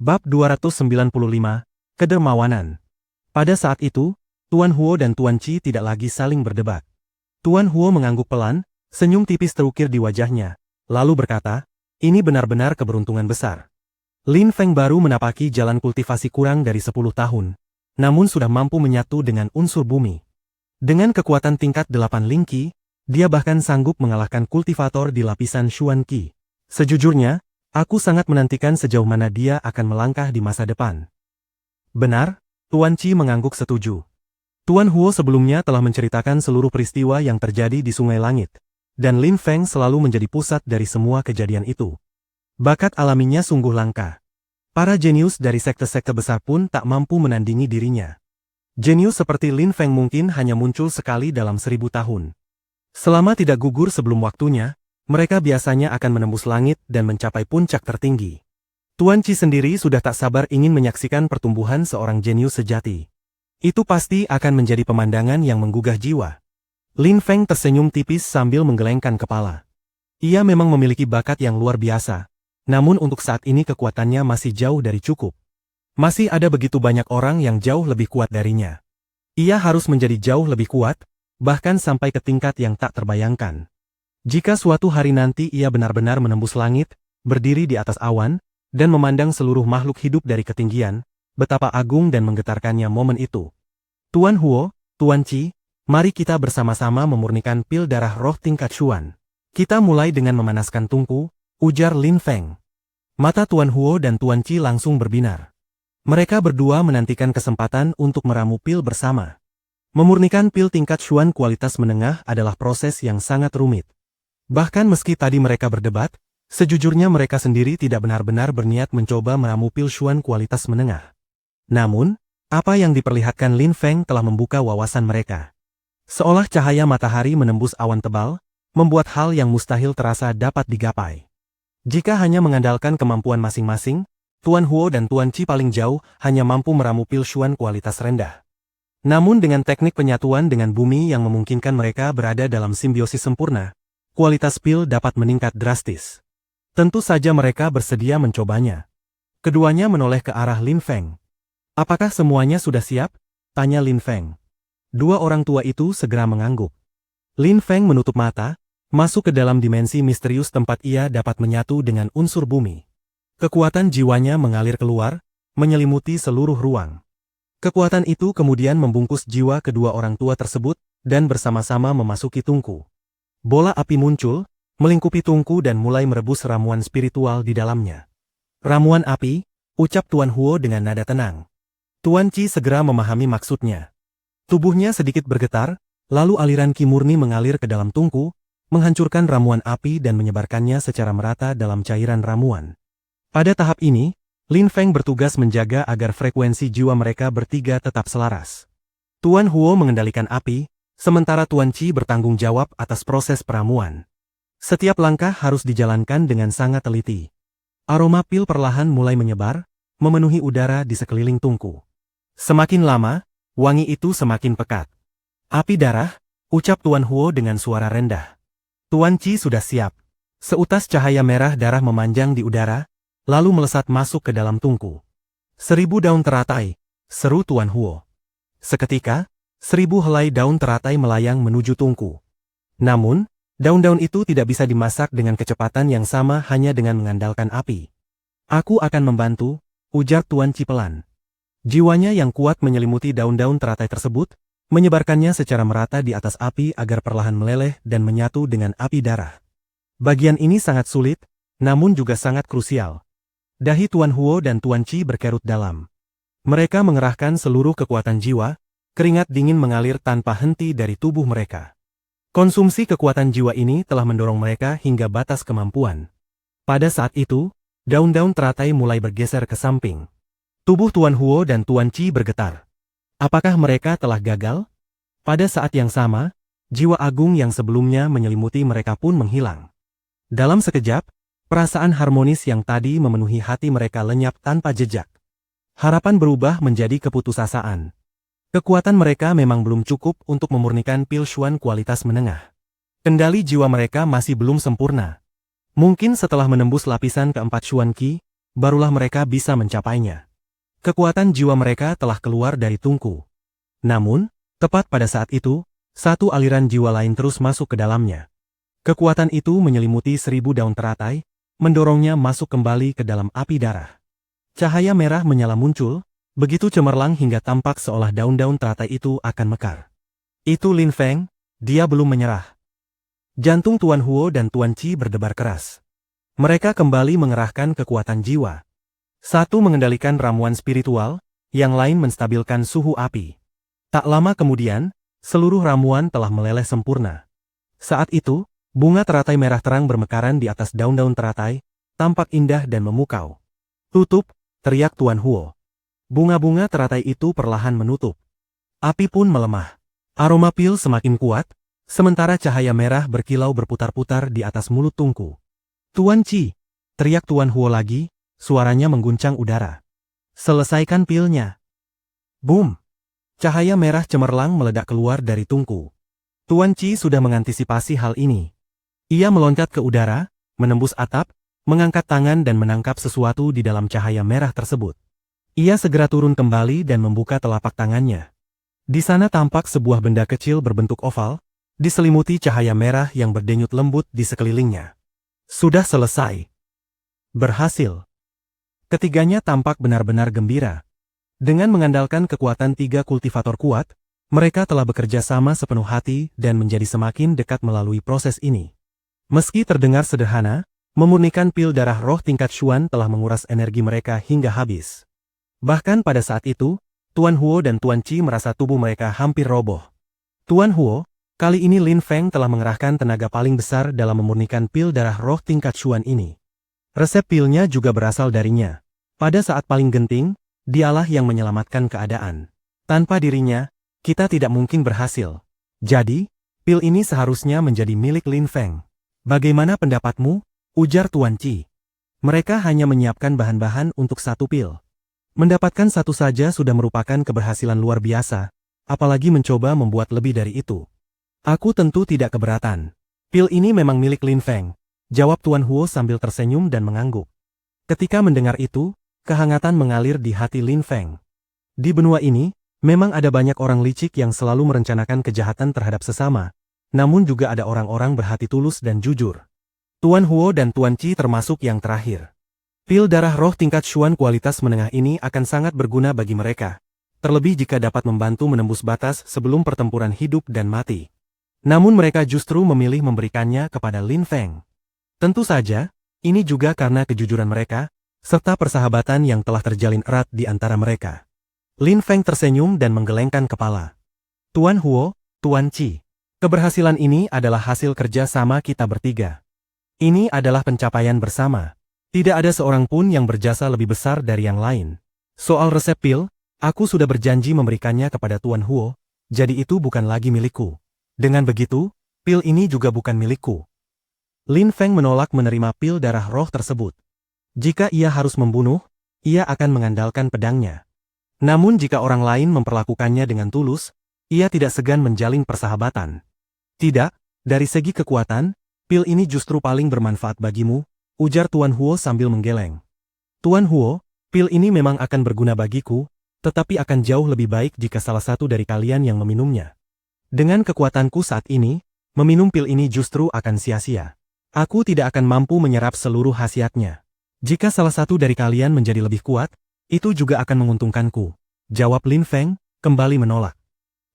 Bab 295, Kedermawanan. Pada saat itu, Tuan Huo dan Tuan Qi tidak lagi saling berdebat. Tuan Huo mengangguk pelan, senyum tipis terukir di wajahnya, lalu berkata, ini benar-benar keberuntungan besar. Lin Feng baru menapaki jalan kultivasi kurang dari 10 tahun, namun sudah mampu menyatu dengan unsur bumi. Dengan kekuatan tingkat 8 Ling Qi, dia bahkan sanggup mengalahkan kultivator di lapisan Xuan Qi. Sejujurnya, aku sangat menantikan sejauh mana dia akan melangkah di masa depan. Benar, Tuan Qi mengangguk setuju. Tuan Huo sebelumnya telah menceritakan seluruh peristiwa yang terjadi di Sungai Langit, dan Lin Feng selalu menjadi pusat dari semua kejadian itu. Bakat alaminya sungguh langka. Para jenius dari sekte-sekte besar pun tak mampu menandingi dirinya. Jenius seperti Lin Feng mungkin hanya muncul sekali dalam 1000 tahun. Selama tidak gugur sebelum waktunya, mereka biasanya akan menembus langit dan mencapai puncak tertinggi. Tuan Qi sendiri sudah tak sabar ingin menyaksikan pertumbuhan seorang jenius sejati. Itu pasti akan menjadi pemandangan yang menggugah jiwa. Lin Feng tersenyum tipis sambil menggelengkan kepala. Ia memang memiliki bakat yang luar biasa, namun untuk saat ini kekuatannya masih jauh dari cukup. Masih ada begitu banyak orang yang jauh lebih kuat darinya. Ia harus menjadi jauh lebih kuat, bahkan sampai ke tingkat yang tak terbayangkan. Jika suatu hari nanti ia benar-benar menembus langit, berdiri di atas awan, dan memandang seluruh makhluk hidup dari ketinggian, betapa agung dan menggetarkannya momen itu. Tuan Huo, Tuan Qi, mari kita bersama-sama memurnikan pil darah roh tingkat Xuan. Kita mulai dengan memanaskan tungku, ujar Lin Feng. Mata Tuan Huo dan Tuan Qi langsung berbinar. Mereka berdua menantikan kesempatan untuk meramu pil bersama. Memurnikan pil tingkat Xuan kualitas menengah adalah proses yang sangat rumit. Bahkan meski tadi mereka berdebat, sejujurnya mereka sendiri tidak benar-benar berniat mencoba meramu pil Xuan kualitas menengah. Namun, apa yang diperlihatkan Lin Feng telah membuka wawasan mereka. Seolah cahaya matahari menembus awan tebal, membuat hal yang mustahil terasa dapat digapai. Jika hanya mengandalkan kemampuan masing-masing, Tuan Huo dan Tuan Qi paling jauh hanya mampu meramu pil Xuan kualitas rendah. Namun dengan teknik penyatuan dengan bumi yang memungkinkan mereka berada dalam simbiosis sempurna, kualitas pil dapat meningkat drastis. Tentu saja mereka bersedia mencobanya. Keduanya menoleh ke arah Lin Feng. Apakah semuanya sudah siap? Tanya Lin Feng. Dua orang tua itu segera mengangguk. Lin Feng menutup mata, masuk ke dalam dimensi misterius tempat ia dapat menyatu dengan unsur bumi. Kekuatan jiwanya mengalir keluar, menyelimuti seluruh ruang. Kekuatan itu kemudian membungkus jiwa kedua orang tua tersebut, dan bersama-sama memasuki tungku. Bola api muncul, melingkupi tungku dan mulai merebus ramuan spiritual di dalamnya. Ramuan api, ucap Tuan Huo dengan nada tenang. Tuan Qi segera memahami maksudnya. Tubuhnya sedikit bergetar, lalu aliran Qi murni mengalir ke dalam tungku, menghancurkan ramuan api dan menyebarkannya secara merata dalam cairan ramuan. Pada tahap ini, Lin Feng bertugas menjaga agar frekuensi jiwa mereka bertiga tetap selaras. Tuan Huo mengendalikan api, sementara Tuan Qi bertanggung jawab atas proses peramuan. Setiap langkah harus dijalankan dengan sangat teliti. Aroma pil perlahan mulai menyebar, memenuhi udara di sekeliling tungku. Semakin lama, wangi itu semakin pekat. Api darah, ucap Tuan Huo dengan suara rendah. Tuan Qi sudah siap. Seutas cahaya merah darah memanjang di udara, lalu melesat masuk ke dalam tungku. 1000 daun teratai, seru Tuan Huo. Seketika, 1000 helai daun teratai melayang menuju tungku. Namun, daun-daun itu tidak bisa dimasak dengan kecepatan yang sama hanya dengan mengandalkan api. Aku akan membantu, ujar Tuan Qi pelan. Jiwanya yang kuat menyelimuti daun-daun teratai tersebut, menyebarkannya secara merata di atas api agar perlahan meleleh dan menyatu dengan api darah. Bagian ini sangat sulit, namun juga sangat krusial. Dahi Tuan Huo dan Tuan Qi berkerut dalam. Mereka mengerahkan seluruh kekuatan jiwa, keringat dingin mengalir tanpa henti dari tubuh mereka. Konsumsi kekuatan jiwa ini telah mendorong mereka hingga batas kemampuan. Pada saat itu, daun-daun teratai mulai bergeser ke samping. Tubuh Tuan Huo dan Tuan Qi bergetar. Apakah mereka telah gagal? Pada saat yang sama, jiwa agung yang sebelumnya menyelimuti mereka pun menghilang. Dalam sekejap, perasaan harmonis yang tadi memenuhi hati mereka lenyap tanpa jejak. Harapan berubah menjadi keputusasaan. Kekuatan mereka memang belum cukup untuk memurnikan pil Xuan kualitas menengah. Kendali jiwa mereka masih belum sempurna. Mungkin setelah menembus lapisan keempat Xuan Qi, barulah mereka bisa mencapainya. Kekuatan jiwa mereka telah keluar dari tungku. Namun, tepat pada saat itu, satu aliran jiwa lain terus masuk ke dalamnya. Kekuatan itu menyelimuti 1000 daun teratai, mendorongnya masuk kembali ke dalam api darah. Cahaya merah menyala muncul, begitu cemerlang hingga tampak seolah daun-daun teratai itu akan mekar. Itu Lin Feng, dia belum menyerah. Jantung Tuan Huo dan Tuan Qi berdebar keras. Mereka kembali mengerahkan kekuatan jiwa. Satu mengendalikan ramuan spiritual, yang lain menstabilkan suhu api. Tak lama kemudian, seluruh ramuan telah meleleh sempurna. Saat itu, bunga teratai merah terang bermekaran di atas daun-daun teratai, tampak indah dan memukau. "Tutup!" teriak Tuan Huo. Bunga-bunga teratai itu perlahan menutup. Api pun melemah. Aroma pil semakin kuat, sementara cahaya merah berkilau berputar-putar di atas mulut tungku. "Tuan Qi!" teriak Tuan Huo lagi, suaranya mengguncang udara. "Selesaikan pilnya!" Boom! Cahaya merah cemerlang meledak keluar dari tungku. Tuan Qi sudah mengantisipasi hal ini. Ia meloncat ke udara, menembus atap, mengangkat tangan dan menangkap sesuatu di dalam cahaya merah tersebut. Ia segera turun kembali dan membuka telapak tangannya. Di sana tampak sebuah benda kecil berbentuk oval, diselimuti cahaya merah yang berdenyut lembut di sekelilingnya. Sudah selesai. Berhasil. Ketiganya tampak benar-benar gembira. Dengan mengandalkan kekuatan 3 kultivator kuat, mereka telah bekerja sama sepenuh hati dan menjadi semakin dekat melalui proses ini. Meski terdengar sederhana, memurnikan pil darah roh tingkat Xuan telah menguras energi mereka hingga habis. Bahkan pada saat itu, Tuan Huo dan Tuan Qi merasa tubuh mereka hampir roboh. "Tuan Huo, kali ini Lin Feng telah mengerahkan tenaga paling besar dalam memurnikan pil darah roh tingkat Xuan ini. Resep pilnya juga berasal darinya. Pada saat paling genting, dialah yang menyelamatkan keadaan. Tanpa dirinya, kita tidak mungkin berhasil. Jadi, pil ini seharusnya menjadi milik Lin Feng." "Bagaimana pendapatmu?" ujar Tuan Qi. "Mereka hanya menyiapkan bahan-bahan untuk satu pil. Mendapatkan satu saja sudah merupakan keberhasilan luar biasa, apalagi mencoba membuat lebih dari itu." "Aku tentu tidak keberatan. Pil ini memang milik Lin Feng," jawab Tuan Huo sambil tersenyum dan mengangguk. Ketika mendengar itu, kehangatan mengalir di hati Lin Feng. Di benua ini, memang ada banyak orang licik yang selalu merencanakan kejahatan terhadap sesama, namun juga ada orang-orang berhati tulus dan jujur. Tuan Huo dan Tuan Qi termasuk yang terakhir. Pil darah roh tingkat Xuan kualitas menengah ini akan sangat berguna bagi mereka, terlebih jika dapat membantu menembus batas sebelum pertempuran hidup dan mati. Namun mereka justru memilih memberikannya kepada Lin Feng. Tentu saja, ini juga karena kejujuran mereka, serta persahabatan yang telah terjalin erat di antara mereka. Lin Feng tersenyum dan menggelengkan kepala. "Tuan Huo, Tuan Qi, keberhasilan ini adalah hasil kerja sama kita bertiga. Ini adalah pencapaian bersama. Tidak ada seorang pun yang berjasa lebih besar dari yang lain. Soal resep pil, aku sudah berjanji memberikannya kepada Tuan Huo, jadi itu bukan lagi milikku. Dengan begitu, pil ini juga bukan milikku." Lin Feng menolak menerima pil darah roh tersebut. Jika ia harus membunuh, ia akan mengandalkan pedangnya. Namun jika orang lain memperlakukannya dengan tulus, ia tidak segan menjalin persahabatan. "Tidak, dari segi kekuatan, pil ini justru paling bermanfaat bagimu," ujar Tuan Huo sambil menggeleng. "Tuan Huo, pil ini memang akan berguna bagiku, tetapi akan jauh lebih baik jika salah satu dari kalian yang meminumnya. Dengan kekuatanku saat ini, meminum pil ini justru akan sia-sia. Aku tidak akan mampu menyerap seluruh khasiatnya. Jika salah satu dari kalian menjadi lebih kuat, itu juga akan menguntungkanku," jawab Lin Feng, kembali menolak.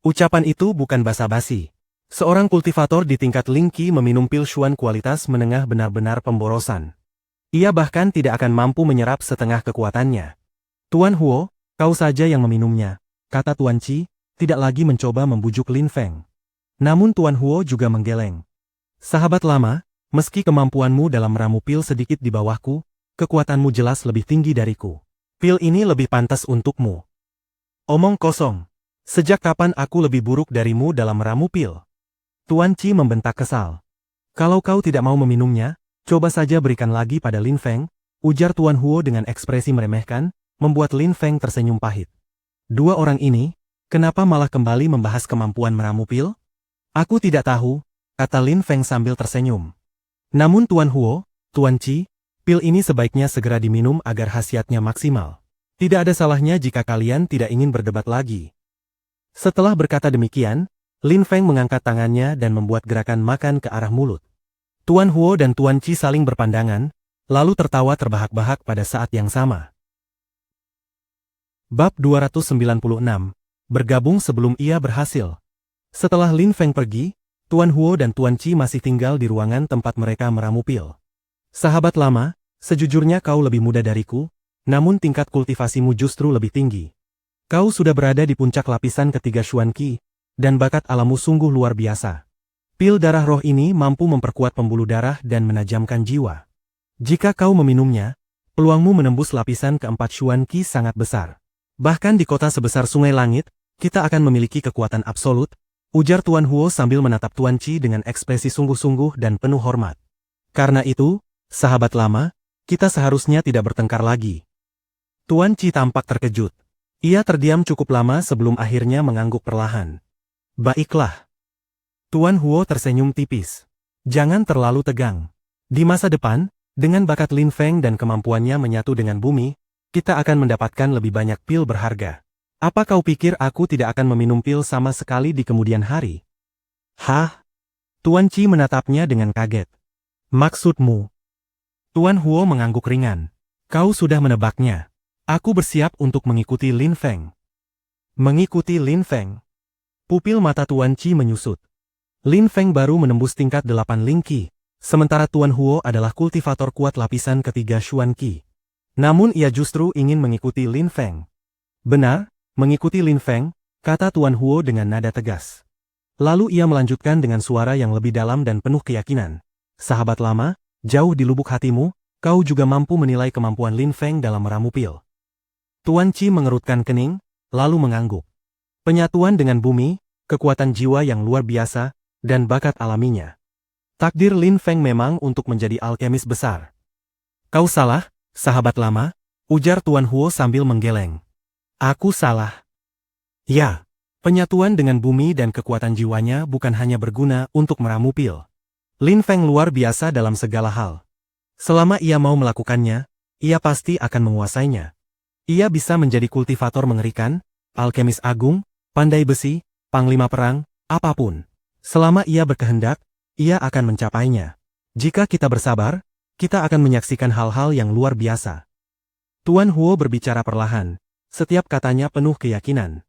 Ucapan itu bukan basa-basi. Seorang kultivator di tingkat Ling Qi meminum pil Xuan kualitas menengah benar-benar pemborosan. Ia bahkan tidak akan mampu menyerap setengah kekuatannya. "Tuan Huo, kau saja yang meminumnya," kata Tuan Qi, tidak lagi mencoba membujuk Lin Feng. Namun Tuan Huo juga menggeleng. "Sahabat lama, meski kemampuanmu dalam meramu pil sedikit di bawahku, kekuatanmu jelas lebih tinggi dariku. Pil ini lebih pantas untukmu." "Omong kosong. Sejak kapan aku lebih buruk darimu dalam meramu pil?" Tuan Qi membentak kesal. "Kalau kau tidak mau meminumnya, coba saja berikan lagi pada Lin Feng," ujar Tuan Huo dengan ekspresi meremehkan, membuat Lin Feng tersenyum pahit. Dua orang ini, kenapa malah kembali membahas kemampuan meramu pil? "Aku tidak tahu," kata Lin Feng sambil tersenyum. Namun Tuan Huo, Tuan Qi, Pil ini sebaiknya segera diminum agar khasiatnya maksimal. Tidak ada salahnya jika kalian tidak ingin berdebat lagi. Setelah berkata demikian, Lin Feng mengangkat tangannya dan membuat gerakan makan ke arah mulut. Tuan Huo dan Tuan Qi saling berpandangan, lalu tertawa terbahak-bahak pada saat yang sama. Bab 296. Bergabung sebelum ia berhasil. Setelah Lin Feng pergi, Tuan Huo dan Tuan Qi masih tinggal di ruangan tempat mereka meramu pil. Sahabat lama, sejujurnya kau lebih muda dariku, namun tingkat kultivasimu justru lebih tinggi. Kau sudah berada di puncak lapisan ketiga Xuan Qi, dan bakat alammu sungguh luar biasa. Pil darah roh ini mampu memperkuat pembuluh darah dan menajamkan jiwa. Jika kau meminumnya, peluangmu menembus lapisan keempat Xuan Qi sangat besar. Bahkan di kota sebesar Sungai Langit, kita akan memiliki kekuatan absolut, ujar Tuan Huo sambil menatap Tuan Qi dengan ekspresi sungguh-sungguh dan penuh hormat. Karena itu, sahabat lama, kita seharusnya tidak bertengkar lagi. Tuan Qi tampak terkejut. Ia terdiam cukup lama sebelum akhirnya mengangguk perlahan. Baiklah. Tuan Huo tersenyum tipis. Jangan terlalu tegang. Di masa depan, dengan bakat Lin Feng dan kemampuannya menyatu dengan bumi, kita akan mendapatkan lebih banyak pil berharga. Apa kau pikir aku tidak akan meminum pil sama sekali di kemudian hari? Hah? Tuan Qi menatapnya dengan kaget. Maksudmu? Tuan Huo mengangguk ringan. Kau sudah menebaknya. Aku bersiap untuk mengikuti Lin Feng. Mengikuti Lin Feng? Pupil mata Tuan Qi menyusut. Lin Feng baru menembus tingkat 8 Ling Qi, sementara Tuan Huo adalah kultivator kuat lapisan ketiga Xuan Qi. Namun ia justru ingin mengikuti Lin Feng. Benar, mengikuti Lin Feng, kata Tuan Huo dengan nada tegas. Lalu ia melanjutkan dengan suara yang lebih dalam dan penuh keyakinan. Sahabat lama, jauh di lubuk hatimu, kau juga mampu menilai kemampuan Lin Feng dalam meramu pil. Tuan Qi mengerutkan kening, lalu mengangguk. Penyatuan dengan bumi, kekuatan jiwa yang luar biasa, dan bakat alaminya. Takdir Lin Feng memang untuk menjadi alkemis besar. Kau salah, sahabat lama, ujar Tuan Huo sambil menggeleng. Aku salah. Ya, penyatuan dengan bumi dan kekuatan jiwanya bukan hanya berguna untuk meramu pil. Lin Feng luar biasa dalam segala hal. Selama ia mau melakukannya, ia pasti akan menguasainya. Ia bisa menjadi kultivator mengerikan, alkemis agung, pandai besi, panglima perang, apapun. Selama ia berkehendak, ia akan mencapainya. Jika kita bersabar, kita akan menyaksikan hal-hal yang luar biasa. Tuan Huo berbicara perlahan, setiap katanya penuh keyakinan.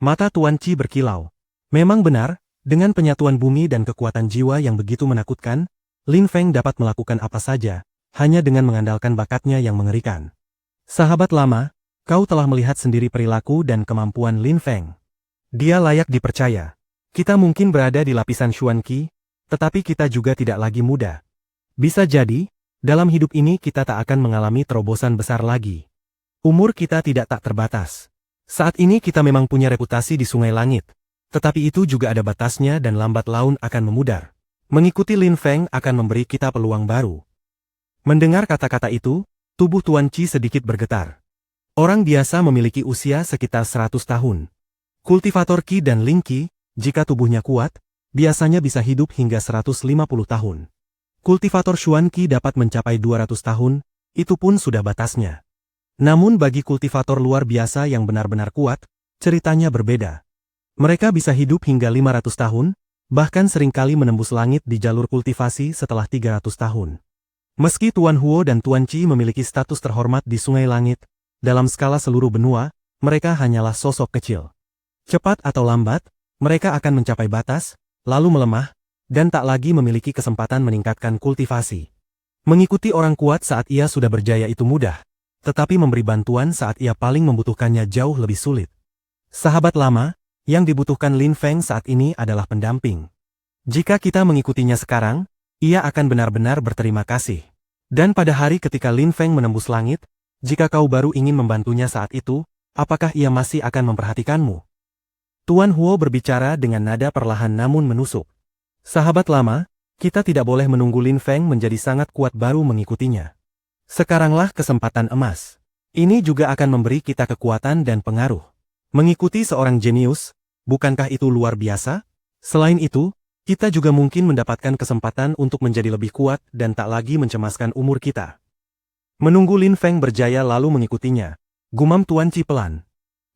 Mata Tuan Qi berkilau. Memang benar, dengan penyatuan bumi dan kekuatan jiwa yang begitu menakutkan, Lin Feng dapat melakukan apa saja, hanya dengan mengandalkan bakatnya yang mengerikan. Sahabat lama, kau telah melihat sendiri perilaku dan kemampuan Lin Feng. Dia layak dipercaya. Kita mungkin berada di lapisan Xuan Qi, tetapi kita juga tidak lagi muda. Bisa jadi, dalam hidup ini kita tak akan mengalami terobosan besar lagi. Umur kita tidak tak terbatas. Saat ini kita memang punya reputasi di Sungai Langit, tetapi itu juga ada batasnya dan lambat laun akan memudar. Mengikuti Lin Feng akan memberi kita peluang baru. Mendengar kata-kata itu, tubuh Tuan Qi sedikit bergetar. Orang biasa memiliki usia sekitar 100 tahun. Kultivator Qi dan Ling Qi, jika tubuhnya kuat, biasanya bisa hidup hingga 150 tahun. Kultivator Xuan Qi dapat mencapai 200 tahun, itu pun sudah batasnya. Namun bagi kultivator luar biasa yang benar-benar kuat, ceritanya berbeda. Mereka bisa hidup hingga 500 tahun, bahkan seringkali menembus langit di jalur kultivasi setelah 300 tahun. Meski Tuan Huo dan Tuan Qi memiliki status terhormat di Sungai Langit, dalam skala seluruh benua, mereka hanyalah sosok kecil. Cepat atau lambat, mereka akan mencapai batas, lalu melemah, dan tak lagi memiliki kesempatan meningkatkan kultivasi. Mengikuti orang kuat saat ia sudah berjaya itu mudah, tetapi memberi bantuan saat ia paling membutuhkannya jauh lebih sulit. Sahabat lama, yang dibutuhkan Lin Feng saat ini adalah pendamping. Jika kita mengikutinya sekarang, ia akan benar-benar berterima kasih. Dan pada hari ketika Lin Feng menembus langit, jika kau baru ingin membantunya saat itu, apakah ia masih akan memperhatikanmu? Tuan Huo berbicara dengan nada perlahan namun menusuk. Sahabat lama, kita tidak boleh menunggu Lin Feng menjadi sangat kuat baru mengikutinya. Sekaranglah kesempatan emas. Ini juga akan memberi kita kekuatan dan pengaruh. Mengikuti seorang jenius, bukankah itu luar biasa? Selain itu, kita juga mungkin mendapatkan kesempatan untuk menjadi lebih kuat dan tak lagi mencemaskan umur kita. Menunggu Lin Feng berjaya lalu mengikutinya. Gumam Tuan Qi pelan.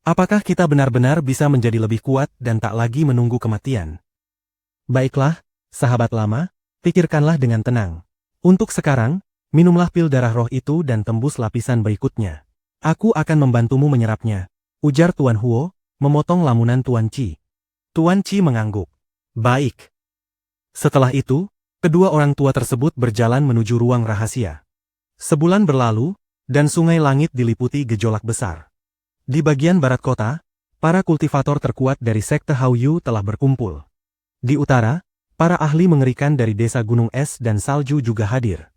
Apakah kita benar-benar bisa menjadi lebih kuat dan tak lagi menunggu kematian? Baiklah, sahabat lama, pikirkanlah dengan tenang. Untuk sekarang, minumlah pil darah roh itu dan tembus lapisan berikutnya. Aku akan membantumu menyerapnya, ujar Tuan Huo, memotong lamunan Tuan Qi. Tuan Qi mengangguk. Baik. Setelah itu, kedua orang tua tersebut berjalan menuju ruang rahasia. Sebulan berlalu, dan Sungai Langit diliputi gejolak besar. Di bagian barat kota, para kultivator terkuat dari sekte Haoyu telah berkumpul. Di utara, para ahli mengerikan dari desa Gunung Es dan Salju juga hadir.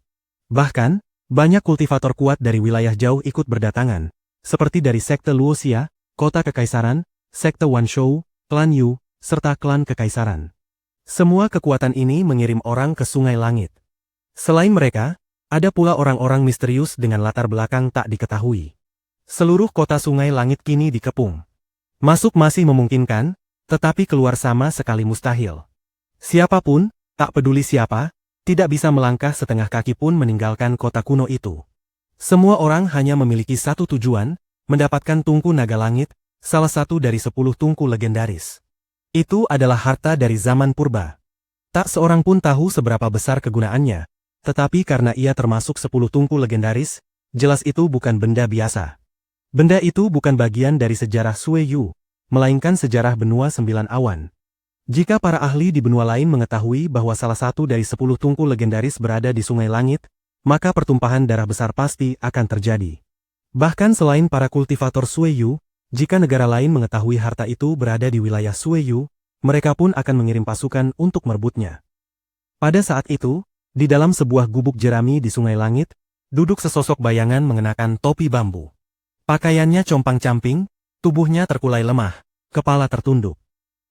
Bahkan, banyak kultivator kuat dari wilayah jauh ikut berdatangan, seperti dari sekte Luoxia, kota kekaisaran, sekte Wanshou, klan Yu, serta klan kekaisaran. Semua kekuatan ini mengirim orang ke Sungai Langit. Selain mereka, ada pula orang-orang misterius dengan latar belakang tak diketahui. Seluruh kota Sungai Langit kini dikepung. Masuk masih memungkinkan, tetapi keluar sama sekali mustahil. Siapapun, tak peduli siapa, tidak bisa melangkah setengah kaki pun meninggalkan kota kuno itu. Semua orang hanya memiliki satu tujuan, mendapatkan tungku naga langit, salah satu dari 10 tungku legendaris. Itu adalah harta dari zaman purba. Tak seorang pun tahu seberapa besar kegunaannya. Tetapi karena ia termasuk 10 tungku legendaris, jelas itu bukan benda biasa. Benda itu bukan bagian dari sejarah Sui Yu, melainkan sejarah benua 9 awan. Jika para ahli di benua lain mengetahui bahwa salah satu dari 10 tungku legendaris berada di Sungai Langit, maka pertumpahan darah besar pasti akan terjadi. Bahkan selain para kultivator Sui Yu, jika negara lain mengetahui harta itu berada di wilayah Sui Yu, mereka pun akan mengirim pasukan untuk merebutnya. Pada saat itu, di dalam sebuah gubuk jerami di Sungai Langit, duduk sesosok bayangan mengenakan topi bambu. Pakaiannya compang-camping, tubuhnya terkulai lemah, kepala tertunduk.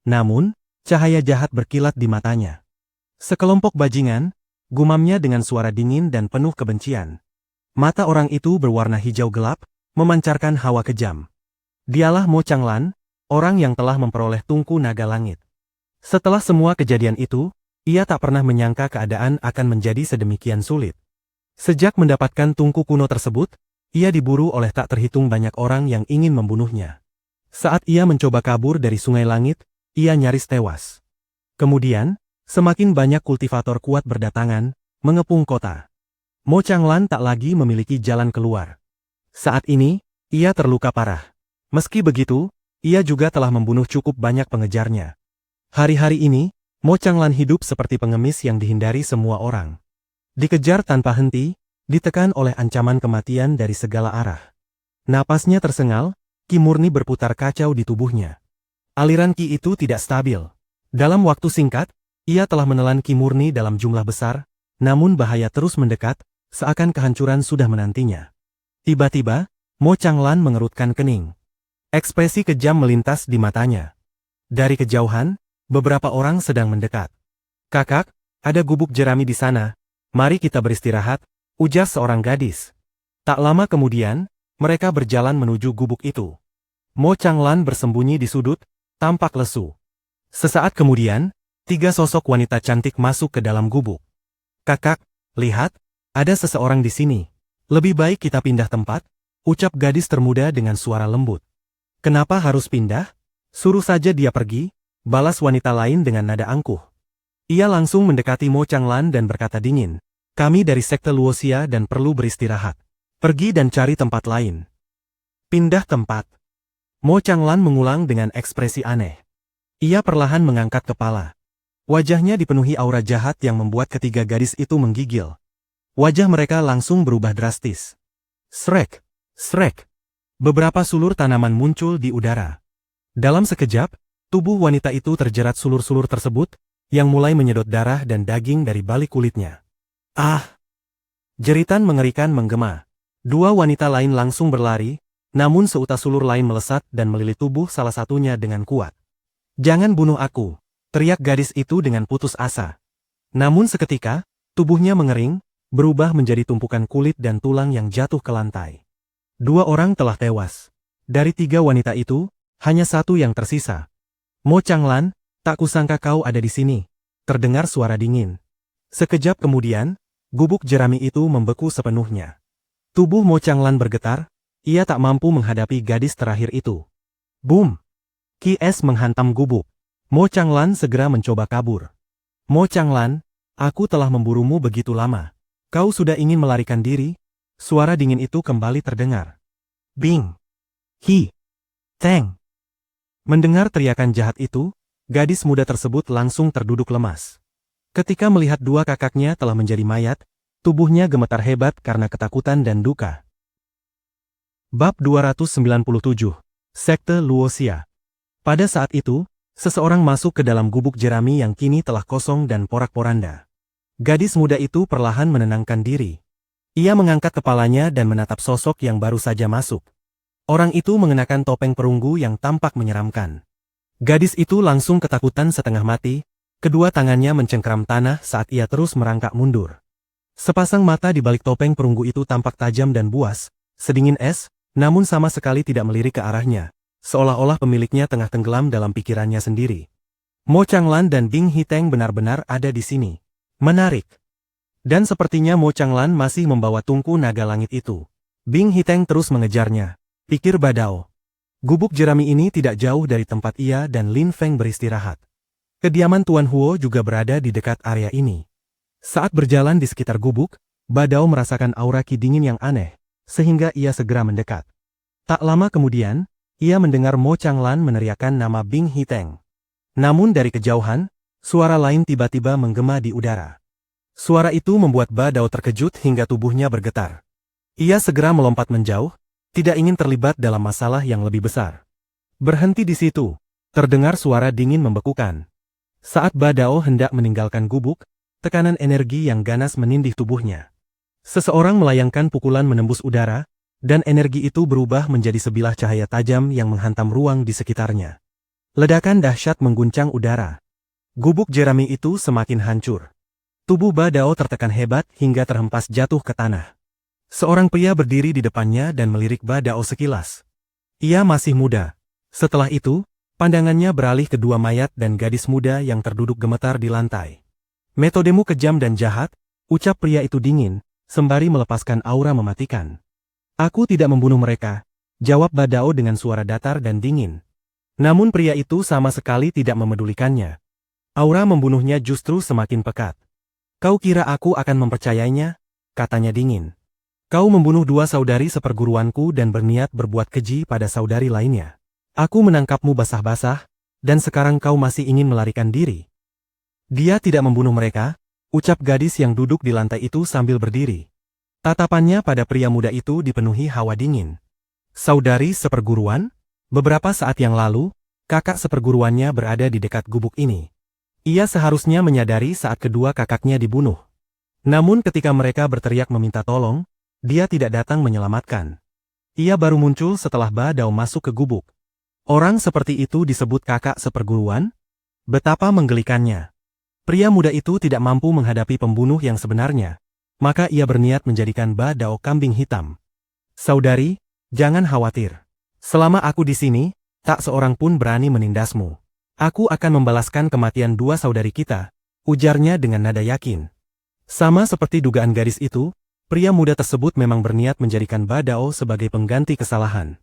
Namun, cahaya jahat berkilat di matanya. Sekelompok bajingan, gumamnya dengan suara dingin dan penuh kebencian. Mata orang itu berwarna hijau gelap, memancarkan hawa kejam. Dialah Mo Changlan, orang yang telah memperoleh tungku naga langit. Setelah semua kejadian itu, ia tak pernah menyangka keadaan akan menjadi sedemikian sulit. Sejak mendapatkan tungku kuno tersebut, ia diburu oleh tak terhitung banyak orang yang ingin membunuhnya. Saat ia mencoba kabur dari Sungai Langit, ia nyaris tewas. Kemudian, semakin banyak kultivator kuat berdatangan, mengepung kota. Mo Changlan tak lagi memiliki jalan keluar. Saat ini, ia terluka parah. Meski begitu, ia juga telah membunuh cukup banyak pengejarnya. Hari-hari ini, Mo Changlan hidup seperti pengemis yang dihindari semua orang. Dikejar tanpa henti, ditekan oleh ancaman kematian dari segala arah. Napasnya tersengal, ki murni berputar kacau di tubuhnya. Aliran ki itu tidak stabil. Dalam waktu singkat, ia telah menelan ki murni dalam jumlah besar, namun bahaya terus mendekat, seakan kehancuran sudah menantinya. Tiba-tiba, Mo Changlan mengerutkan kening. Ekspresi kejam melintas di matanya. Dari kejauhan, beberapa orang sedang mendekat. "Kakak, ada gubuk jerami di sana. Mari kita beristirahat," ujar seorang gadis. Tak lama kemudian, mereka berjalan menuju gubuk itu. Mo Changlan bersembunyi di sudut, tampak lesu. Sesaat kemudian, 3 sosok wanita cantik masuk ke dalam gubuk. "Kakak, lihat, ada seseorang di sini. Lebih baik kita pindah tempat," ucap gadis termuda dengan suara lembut. "Kenapa harus pindah? Suruh saja dia pergi," balas wanita lain dengan nada angkuh. Ia langsung mendekati Mo Changlan dan berkata dingin, "Kami dari sekte Luoxia dan perlu beristirahat. Pergi dan cari tempat lain." "Pindah tempat?" Mo Changlan mengulang dengan ekspresi aneh. Ia perlahan mengangkat kepala. Wajahnya dipenuhi aura jahat yang membuat ketiga gadis itu menggigil. Wajah mereka langsung berubah drastis. Srek, srek. Beberapa sulur tanaman muncul di udara. Dalam sekejap, tubuh wanita itu terjerat sulur-sulur tersebut, yang mulai menyedot darah dan daging dari balik kulitnya. "Ah!" Jeritan mengerikan menggema. 2 wanita lain langsung berlari, namun seutas sulur lain melesat dan melilit tubuh salah satunya dengan kuat. "Jangan bunuh aku!" teriak gadis itu dengan putus asa. Namun seketika, tubuhnya mengering, berubah menjadi tumpukan kulit dan tulang yang jatuh ke lantai. 2 orang telah tewas. Dari 3 wanita itu, hanya 1 yang tersisa. "Mo Changlan, tak kusangka kau ada di sini," terdengar suara dingin. Sekejap kemudian, gubuk jerami itu membeku sepenuhnya. Tubuh Mo Changlan bergetar, ia tak mampu menghadapi gadis terakhir itu. Boom! Ki es menghantam gubuk. Mo Changlan segera mencoba kabur. Mo Changlan, aku telah memburumu begitu lama. Kau sudah ingin melarikan diri? Suara dingin itu kembali terdengar. Bing! Hi! Teng! Mendengar teriakan jahat itu, gadis muda tersebut langsung terduduk lemas. Ketika melihat dua kakaknya telah menjadi mayat, tubuhnya gemetar hebat karena ketakutan dan duka. Bab 297. Sekte Luoxia. Pada saat itu, seseorang masuk ke dalam gubuk jerami yang kini telah kosong dan porak-poranda. Gadis muda itu perlahan menenangkan diri. Ia mengangkat kepalanya dan menatap sosok yang baru saja masuk. Orang itu mengenakan topeng perunggu yang tampak menyeramkan. Gadis itu langsung ketakutan setengah mati, kedua tangannya mencengkeram tanah saat ia terus merangkak mundur. Sepasang mata di balik topeng perunggu itu tampak tajam dan buas, sedingin es, namun sama sekali tidak melirik ke arahnya, seolah-olah pemiliknya tengah tenggelam dalam pikirannya sendiri. Mo Changlan dan Bing Hiteng benar-benar ada di sini. Menarik. Dan sepertinya Mo Changlan masih membawa tungku naga langit itu. Bing Hiteng terus mengejarnya, pikir Badao. Gubuk jerami ini tidak jauh dari tempat ia dan Lin Feng beristirahat. Kediaman Tuan Huo juga berada di dekat area ini. Saat berjalan di sekitar gubuk, Badao merasakan aura ki dingin yang aneh, sehingga ia segera mendekat. Tak lama kemudian, ia mendengar Mo Changlan meneriakkan nama Bing Hiteng. Namun dari kejauhan, suara lain tiba-tiba menggema di udara. Suara itu membuat Badao terkejut hingga tubuhnya bergetar. Ia segera melompat menjauh, tidak ingin terlibat dalam masalah yang lebih besar. Berhenti di situ, terdengar suara dingin membekukan. Saat Badao hendak meninggalkan gubuk, tekanan energi yang ganas menindih tubuhnya. Seseorang melayangkan pukulan menembus udara, dan energi itu berubah menjadi sebilah cahaya tajam yang menghantam ruang di sekitarnya. Ledakan dahsyat mengguncang udara. Gubuk jerami itu semakin hancur. Tubuh Badao tertekan hebat hingga terhempas jatuh ke tanah. Seorang pria berdiri di depannya dan melirik Badao sekilas. Ia masih muda. Setelah itu, pandangannya beralih ke dua mayat dan gadis muda yang terduduk gemetar di lantai. Metodemu kejam dan jahat, ucap pria itu dingin, sembari melepaskan aura mematikan. Aku tidak membunuh mereka, jawab Badao dengan suara datar dan dingin. Namun pria itu sama sekali tidak memedulikannya. Aura membunuhnya justru semakin pekat. Kau kira aku akan mempercayainya? Katanya dingin. Kau membunuh dua saudari seperguruanku dan berniat berbuat keji pada saudari lainnya. Aku menangkapmu basah-basah, dan sekarang kau masih ingin melarikan diri. Dia tidak membunuh mereka, ucap gadis yang duduk di lantai itu sambil berdiri. Tatapannya pada pria muda itu dipenuhi hawa dingin. Saudari seperguruan? Beberapa saat yang lalu, kakak seperguruannya berada di dekat gubuk ini. Ia seharusnya menyadari saat kedua kakaknya dibunuh. Namun ketika mereka berteriak meminta tolong, dia tidak datang menyelamatkan. Ia baru muncul setelah Badao masuk ke gubuk. Orang seperti itu disebut kakak seperguruan? Betapa menggelikannya. Pria muda itu tidak mampu menghadapi pembunuh yang sebenarnya, maka ia berniat menjadikan Badao kambing hitam. Saudari, jangan khawatir. Selama aku di sini, tak seorang pun berani menindasmu. Aku akan membalaskan kematian dua saudari kita, ujarnya dengan nada yakin. Sama seperti dugaan gadis itu, pria muda tersebut memang berniat menjadikan Badao sebagai pengganti kesalahan.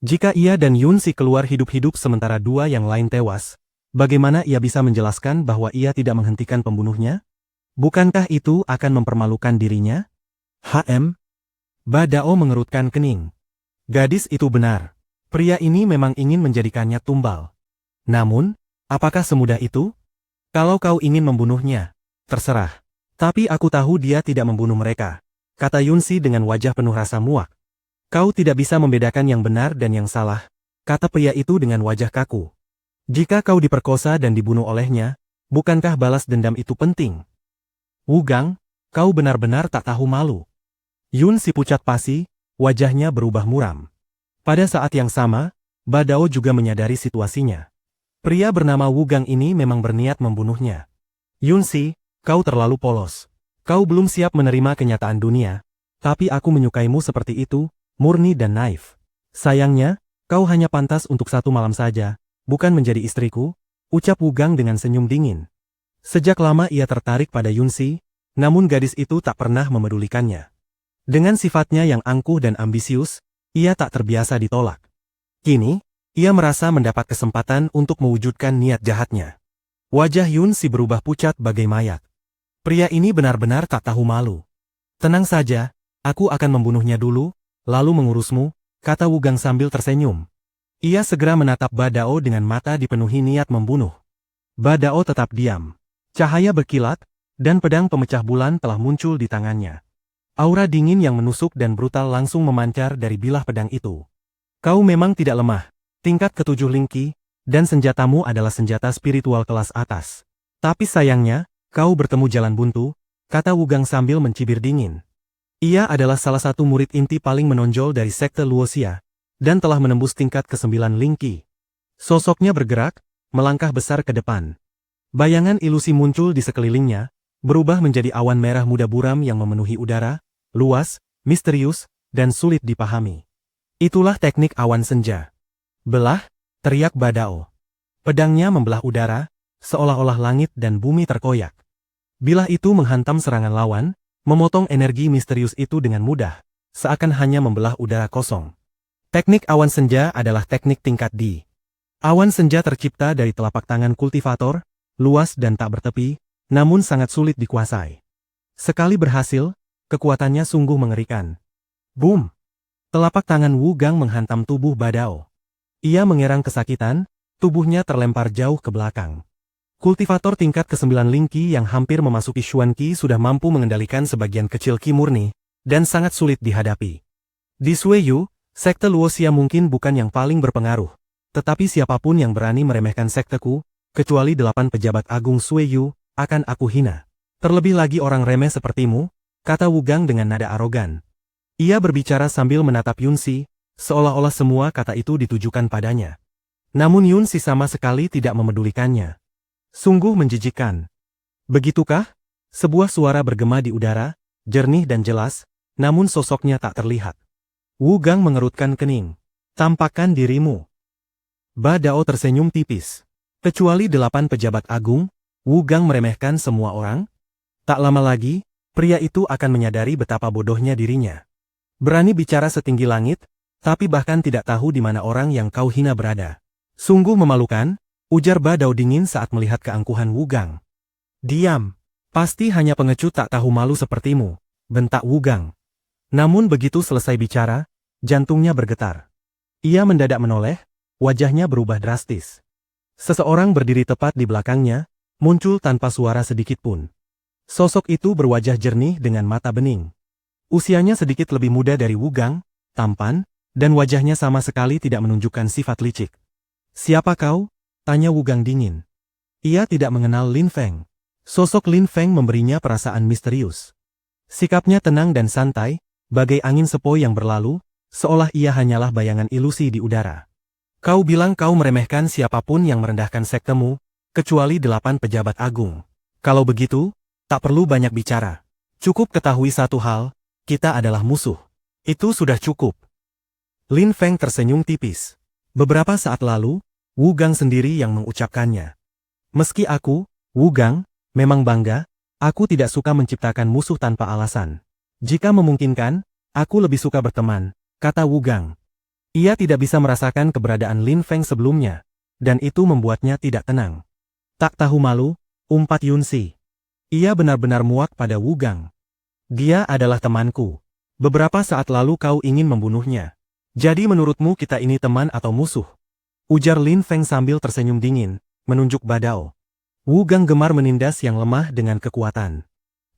Jika ia dan Yunsi keluar hidup-hidup sementara dua yang lain tewas, bagaimana ia bisa menjelaskan bahwa ia tidak menghentikan pembunuhnya? Bukankah itu akan mempermalukan dirinya? Badao mengerutkan kening. Gadis itu benar. Pria ini memang ingin menjadikannya tumbal. Namun, apakah semudah itu? Kalau kau ingin membunuhnya, terserah. Tapi aku tahu dia tidak membunuh mereka, kata Yunsi dengan wajah penuh rasa muak. Kau tidak bisa membedakan yang benar dan yang salah, kata pria itu dengan wajah kaku. Jika kau diperkosa dan dibunuh olehnya, bukankah balas dendam itu penting? Wugang, kau benar-benar tak tahu malu. Yunsi pucat pasi, wajahnya berubah muram. Pada saat yang sama, Badao juga menyadari situasinya. Pria bernama Wugang ini memang berniat membunuhnya. Yunsi, kau terlalu polos. Kau belum siap menerima kenyataan dunia, tapi aku menyukaimu seperti itu, murni dan naif. Sayangnya, kau hanya pantas untuk satu malam saja, bukan menjadi istriku, ucap Wugang dengan senyum dingin. Sejak lama ia tertarik pada Yunsi, namun gadis itu tak pernah memedulikannya. Dengan sifatnya yang angkuh dan ambisius, ia tak terbiasa ditolak. Kini, ia merasa mendapat kesempatan untuk mewujudkan niat jahatnya. Wajah Yun Si berubah pucat bagai mayat. Pria ini benar-benar tak tahu malu. Tenang saja, aku akan membunuhnya dulu, lalu mengurusmu, kata Wu Gang sambil tersenyum. Ia segera menatap Ba Dao dengan mata dipenuhi niat membunuh. Ba Dao tetap diam. Cahaya berkilat, dan pedang pemecah bulan telah muncul di tangannya. Aura dingin yang menusuk dan brutal langsung memancar dari bilah pedang itu. Kau memang tidak lemah, tingkat ketujuh Lingqi, dan senjatamu adalah senjata spiritual kelas atas. Tapi sayangnya, kau bertemu jalan buntu, kata Wu Gang sambil mencibir dingin. Ia adalah salah satu murid inti paling menonjol dari sekte Luoxia, dan telah menembus tingkat ke-9 Lingqi. Sosoknya bergerak, melangkah besar ke depan. Bayangan ilusi muncul di sekelilingnya, berubah menjadi awan merah muda buram yang memenuhi udara, luas, misterius, dan sulit dipahami. Itulah teknik awan senja. Belah, teriak Ba Dao. Pedangnya membelah udara, seolah-olah langit dan bumi terkoyak. Bilah itu menghantam serangan lawan, memotong energi misterius itu dengan mudah, seakan hanya membelah udara kosong. Teknik awan senja adalah teknik tingkat D. Awan senja tercipta dari telapak tangan kultivator, luas dan tak bertepi, namun sangat sulit dikuasai. Sekali berhasil, kekuatannya sungguh mengerikan. Boom! Telapak tangan Wu Gang menghantam tubuh Ba Dao. Ia mengerang kesakitan, tubuhnya terlempar jauh ke belakang. Kultivator tingkat ke-9 Lingqi yang hampir memasuki Xuan Qi sudah mampu mengendalikan sebagian kecil Qi murni, dan sangat sulit dihadapi. Di Sueyu, sekte Luoxia mungkin bukan yang paling berpengaruh, tetapi siapapun yang berani meremehkan sekteku, kecuali 8 pejabat agung Sueyu, akan aku hina. Terlebih lagi orang remeh sepertimu, kata Wu Gang dengan nada arogan. Ia berbicara sambil menatap Yun Si, seolah-olah semua kata itu ditujukan padanya. Namun Yun Si sama sekali tidak memedulikannya. Sungguh menjijikkan. Begitukah? Sebuah suara bergema di udara, jernih dan jelas, namun sosoknya tak terlihat. Wu Gang mengerutkan kening. Tampakkan dirimu. Ba Dao tersenyum tipis. Kecuali 8 pejabat agung, Wu Gang meremehkan semua orang? Tak lama lagi, pria itu akan menyadari betapa bodohnya dirinya. Berani bicara setinggi langit, tapi bahkan tidak tahu di mana orang yang kau hina berada. Sungguh memalukan, ujar Ba Dao dingin saat melihat keangkuhan Wu Gang. Diam, pasti hanya pengecut tak tahu malu sepertimu, bentak Wu Gang. Namun begitu selesai bicara, jantungnya bergetar. Ia mendadak menoleh, wajahnya berubah drastis. Seseorang berdiri tepat di belakangnya, muncul tanpa suara sedikit pun. Sosok itu berwajah jernih dengan mata bening. Usianya sedikit lebih muda dari Wu Gang, tampan, dan wajahnya sama sekali tidak menunjukkan sifat licik. Siapa kau? Tanya Wu Gang dingin. Ia tidak mengenal Lin Feng. Sosok Lin Feng memberinya perasaan misterius. Sikapnya tenang dan santai, bagai angin sepoi yang berlalu, seolah ia hanyalah bayangan ilusi di udara. Kau bilang kau meremehkan siapapun yang merendahkan sektemu, kecuali 8 pejabat agung. Kalau begitu, tak perlu banyak bicara. Cukup ketahui satu hal, kita adalah musuh. Itu sudah cukup. Lin Feng tersenyum tipis. Beberapa saat lalu, Wu Gang sendiri yang mengucapkannya. Meski aku, Wu Gang, memang bangga, aku tidak suka menciptakan musuh tanpa alasan. Jika memungkinkan, aku lebih suka berteman, kata Wu Gang. Ia tidak bisa merasakan keberadaan Lin Feng sebelumnya, dan itu membuatnya tidak tenang. Tak tahu malu, umpat Yun Si. Ia benar-benar muak pada Wu Gang. Dia adalah temanku. Beberapa saat lalu kau ingin membunuhnya. Jadi menurutmu kita ini teman atau musuh? Ujar Lin Feng sambil tersenyum dingin, menunjuk Ba Dao. Wu Gang gemar menindas yang lemah dengan kekuatan.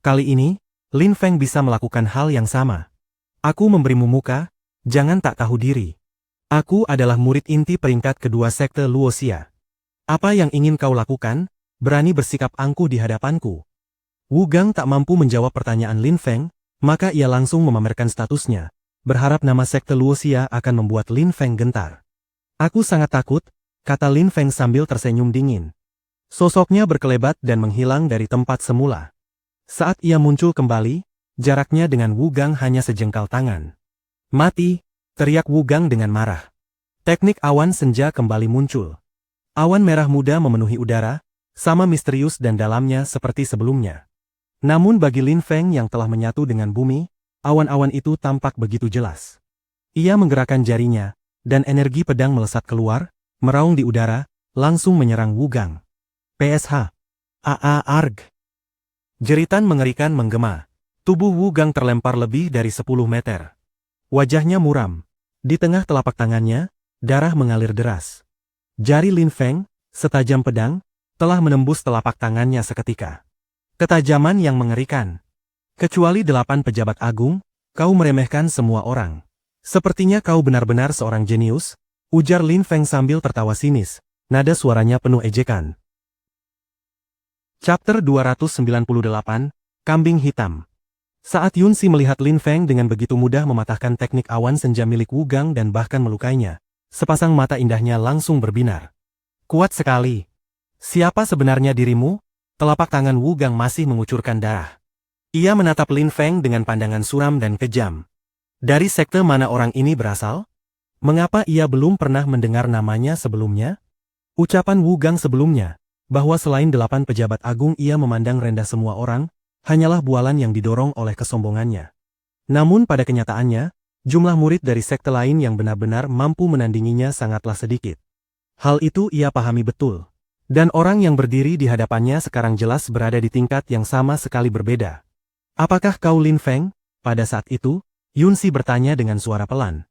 Kali ini, Lin Feng bisa melakukan hal yang sama. Aku memberimu muka, jangan tak tahu diri. Aku adalah murid inti peringkat kedua sekte Luoxia. Apa yang ingin kau lakukan? Berani bersikap angkuh di hadapanku. Wu Gang tak mampu menjawab pertanyaan Lin Feng, maka ia langsung memamerkan statusnya, berharap nama sekte Luoxia akan membuat Lin Feng gentar. Aku sangat takut, kata Lin Feng sambil tersenyum dingin. Sosoknya berkelebat dan menghilang dari tempat semula. Saat ia muncul kembali, jaraknya dengan Wu Gang hanya sejengkal tangan. Mati! Teriak Wu Gang dengan marah. Teknik awan senja kembali muncul. Awan merah muda memenuhi udara, sama misterius dan dalamnya seperti sebelumnya. Namun bagi Lin Feng yang telah menyatu dengan bumi, awan-awan itu tampak begitu jelas. Ia menggerakkan jarinya, dan energi pedang melesat keluar, meraung di udara, langsung menyerang Wu Gang. PSH. Arg. Jeritan mengerikan menggema. Tubuh Wu Gang terlempar lebih dari 10 meter. Wajahnya muram. Di tengah telapak tangannya, darah mengalir deras. Jari Lin Feng, setajam pedang, telah menembus telapak tangannya seketika. Ketajaman yang mengerikan. Kecuali 8 pejabat agung, kau meremehkan semua orang. Sepertinya kau benar-benar seorang jenius, ujar Lin Feng sambil tertawa sinis, nada suaranya penuh ejekan. Chapter 298, Kambing Hitam. Saat Yunsi melihat Lin Feng dengan begitu mudah mematahkan teknik awan senja milik Wu Gang dan bahkan melukainya, sepasang mata indahnya langsung berbinar. Kuat sekali. Siapa sebenarnya dirimu? Telapak tangan Wu Gang masih mengucurkan darah. Ia menatap Lin Feng dengan pandangan suram dan kejam. Dari sekte mana orang ini berasal? Mengapa ia belum pernah mendengar namanya sebelumnya? Ucapan Wu Gang sebelumnya, bahwa selain 8 pejabat agung ia memandang rendah semua orang, hanyalah bualan yang didorong oleh kesombongannya. Namun pada kenyataannya, jumlah murid dari sekte lain yang benar-benar mampu menandinginya sangatlah sedikit. Hal itu ia pahami betul. Dan orang yang berdiri di hadapannya sekarang jelas berada di tingkat yang sama sekali berbeda. Apakah kau Lin Feng? Pada saat itu, Yunsi bertanya dengan suara pelan.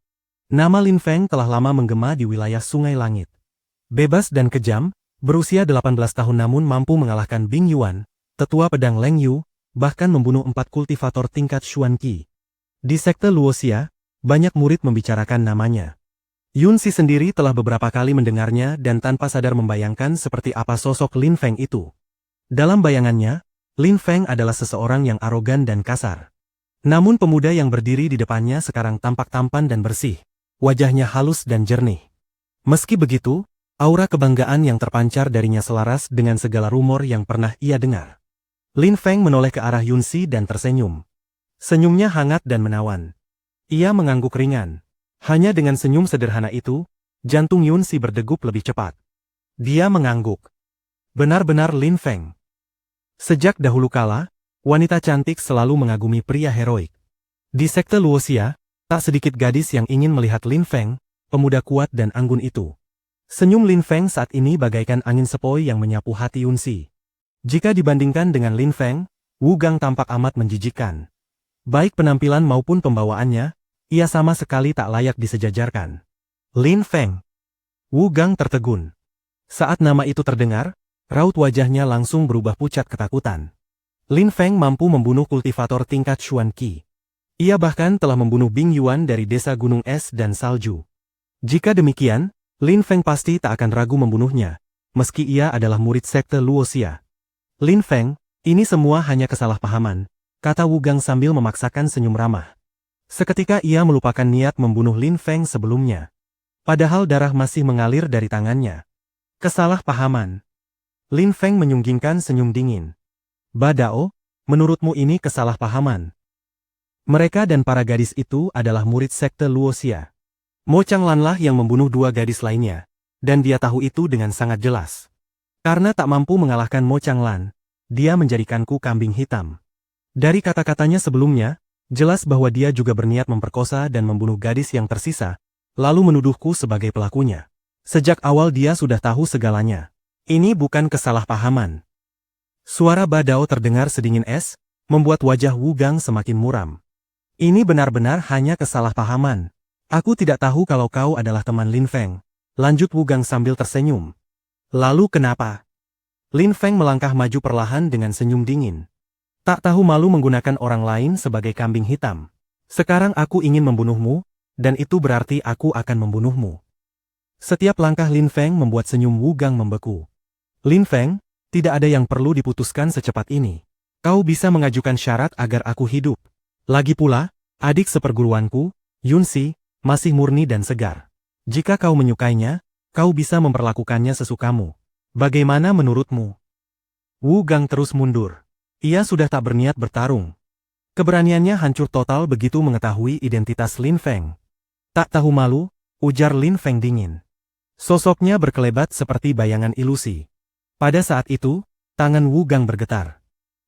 Nama Lin Feng telah lama menggema di wilayah Sungai Langit. Bebas dan kejam, berusia 18 tahun namun mampu mengalahkan Bing Yuan, tetua pedang Leng Yu, bahkan membunuh 4 kultivator tingkat Xuan Qi. Di sekte Luoxia, banyak murid membicarakan namanya. Yunsi sendiri telah beberapa kali mendengarnya dan tanpa sadar membayangkan seperti apa sosok Lin Feng itu. Dalam bayangannya, Lin Feng adalah seseorang yang arogan dan kasar. Namun pemuda yang berdiri di depannya sekarang tampak tampan dan bersih, wajahnya halus dan jernih. Meski begitu, aura kebanggaan yang terpancar darinya selaras dengan segala rumor yang pernah ia dengar. Lin Feng menoleh ke arah Yunsi dan tersenyum. Senyumnya hangat dan menawan. Ia mengangguk ringan. Hanya dengan senyum sederhana itu, jantung Yunsi berdegup lebih cepat. Dia mengangguk. Benar-benar Lin Feng. Sejak dahulu kala, wanita cantik selalu mengagumi pria heroik. Di sekte Luoxia, tak sedikit gadis yang ingin melihat Lin Feng, pemuda kuat dan anggun itu. Senyum Lin Feng saat ini bagaikan angin sepoi yang menyapu hati Yunsi. Jika dibandingkan dengan Lin Feng, Wu Gang tampak amat menjijikkan. Baik penampilan maupun pembawaannya, ia sama sekali tak layak disejajarkan. Lin Feng. Wu Gang tertegun. Saat nama itu terdengar, raut wajahnya langsung berubah pucat ketakutan. Lin Feng mampu membunuh kultivator tingkat Xuan Qi. Ia bahkan telah membunuh Bing Yuan dari desa Gunung Es dan Salju. Jika demikian, Lin Feng pasti tak akan ragu membunuhnya, meski ia adalah murid sekte Luoxia. Lin Feng, ini semua hanya kesalahpahaman, kata Wu Gang sambil memaksakan senyum ramah. Seketika ia melupakan niat membunuh Lin Feng sebelumnya. Padahal darah masih mengalir dari tangannya. Kesalahpahaman. Lin Feng menyunggingkan senyum dingin. Badao, menurutmu ini kesalahpahaman? Mereka dan para gadis itu adalah murid sekte Luoxia. Mo Changlanlah yang membunuh 2 gadis lainnya, dan dia tahu itu dengan sangat jelas. Karena tak mampu mengalahkan Mo Changlan, dia menjadikanku kambing hitam. Dari kata-katanya sebelumnya, jelas bahwa dia juga berniat memperkosa dan membunuh gadis yang tersisa, lalu menuduhku sebagai pelakunya. Sejak awal dia sudah tahu segalanya. Ini bukan kesalahpahaman. Suara Badao terdengar sedingin es, membuat wajah Wu Gang semakin muram. Ini benar-benar hanya kesalahpahaman. Aku tidak tahu kalau kau adalah teman Lin Feng, lanjut Wu Gang sambil tersenyum. Lalu kenapa? Lin Feng melangkah maju perlahan dengan senyum dingin. Tak tahu malu menggunakan orang lain sebagai kambing hitam. Sekarang aku ingin membunuhmu, dan itu berarti aku akan membunuhmu. Setiap langkah Lin Feng membuat senyum Wu Gang membeku. Lin Feng, tidak ada yang perlu diputuskan secepat ini. Kau bisa mengajukan syarat agar aku hidup. Lagi pula, adik seperguruanku, Yunsi, masih murni dan segar. Jika kau menyukainya, kau bisa memperlakukannya sesukamu. Bagaimana menurutmu? Wu Gang terus mundur. Ia sudah tak berniat bertarung. Keberaniannya hancur total begitu mengetahui identitas Lin Feng. Tak tahu malu, ujar Lin Feng dingin. Sosoknya berkelebat seperti bayangan ilusi. Pada saat itu, tangan Wu Gang bergetar.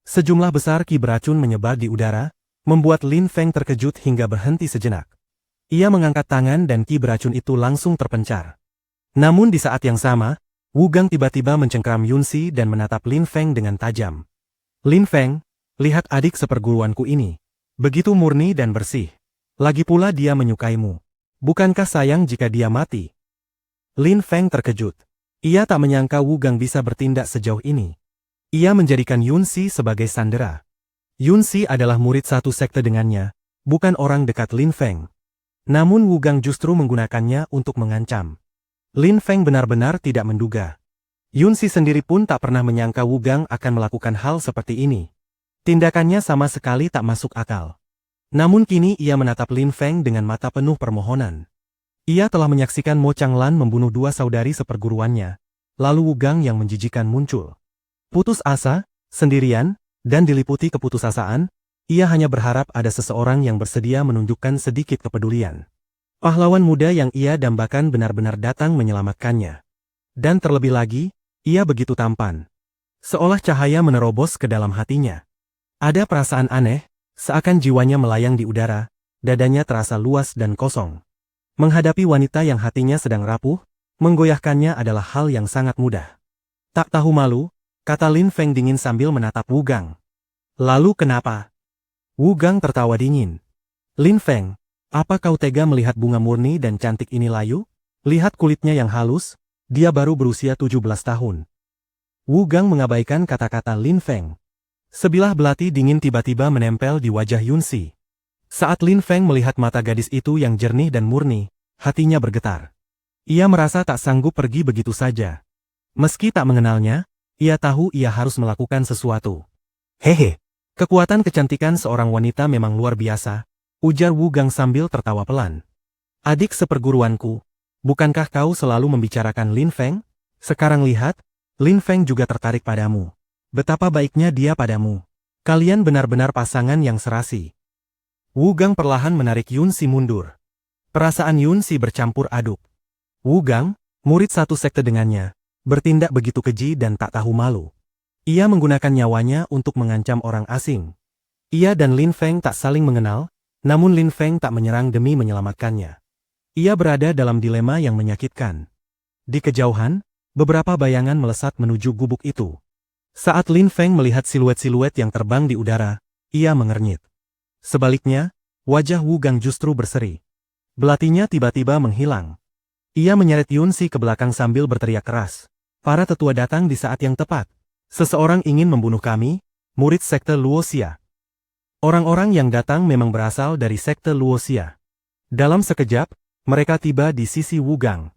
Sejumlah besar ki beracun menyebar di udara, membuat Lin Feng terkejut hingga berhenti sejenak. Ia mengangkat tangan dan ki beracun itu langsung terpencar. Namun di saat yang sama, Wu Gang tiba-tiba mencengkram Yunxi dan menatap Lin Feng dengan tajam. Lin Feng, lihat adik seperguruanku ini. Begitu murni dan bersih. Lagi pula dia menyukaimu. Bukankah sayang jika dia mati? Lin Feng terkejut. Ia tak menyangka Wu Gang bisa bertindak sejauh ini. Ia menjadikan Yunxi sebagai sandera. Yunxi adalah murid satu sekte dengannya, bukan orang dekat Lin Feng. Namun Wu Gang justru menggunakannya untuk mengancam. Lin Feng benar-benar tidak menduga. Yunxi sendiri pun tak pernah menyangka Wu Gang akan melakukan hal seperti ini. Tindakannya sama sekali tak masuk akal. Namun kini ia menatap Lin Feng dengan mata penuh permohonan. Ia telah menyaksikan Mo Changlan membunuh dua saudari seperguruannya, lalu Wu Gang yang menjijikan muncul. Putus asa, sendirian, dan diliputi keputusasaan, ia hanya berharap ada seseorang yang bersedia menunjukkan sedikit kepedulian. Pahlawan muda yang ia dambakan benar-benar datang menyelamatkannya. Dan terlebih lagi, ia begitu tampan. Seolah cahaya menerobos ke dalam hatinya. Ada perasaan aneh, seakan jiwanya melayang di udara, dadanya terasa luas dan kosong. Menghadapi wanita yang hatinya sedang rapuh, menggoyahkannya adalah hal yang sangat mudah. Tak tahu malu, kata Lin Feng dingin sambil menatap Wu Gang. Lalu kenapa? Wu Gang tertawa dingin. Lin Feng, apa kau tega melihat bunga murni dan cantik ini layu? Lihat kulitnya yang halus, dia baru berusia 17 tahun. Wu Gang mengabaikan kata-kata Lin Feng. Sebilah belati dingin tiba-tiba menempel di wajah Yunxi. Saat Lin Feng melihat mata gadis itu yang jernih dan murni, hatinya bergetar. Ia merasa tak sanggup pergi begitu saja. Meski tak mengenalnya, ia tahu ia harus melakukan sesuatu. Hehe, kekuatan kecantikan seorang wanita memang luar biasa, ujar Wu Gang sambil tertawa pelan. Adik seperguruanku, bukankah kau selalu membicarakan Lin Feng? Sekarang lihat, Lin Feng juga tertarik padamu. Betapa baiknya dia padamu. Kalian benar-benar pasangan yang serasi. Wu Gang perlahan menarik Yunxi mundur. Perasaan Yunxi bercampur aduk. Wu Gang, murid satu sekte dengannya, bertindak begitu keji dan tak tahu malu. Ia menggunakan nyawanya untuk mengancam orang asing. Ia dan Lin Feng tak saling mengenal, namun Lin Feng tak menyerang demi menyelamatkannya. Ia berada dalam dilema yang menyakitkan. Di kejauhan, beberapa bayangan melesat menuju gubuk itu. Saat Lin Feng melihat siluet-siluet yang terbang di udara, ia mengernyit. Sebaliknya, wajah Wu Gang justru berseri. Belatinya tiba-tiba menghilang. Ia menyeret Yunxi ke belakang sambil berteriak keras. Para tetua datang di saat yang tepat. Seseorang ingin membunuh kami, murid sekte Luoxia. Orang-orang yang datang memang berasal dari sekte Luoxia. Dalam sekejap, mereka tiba di sisi Wu Gang.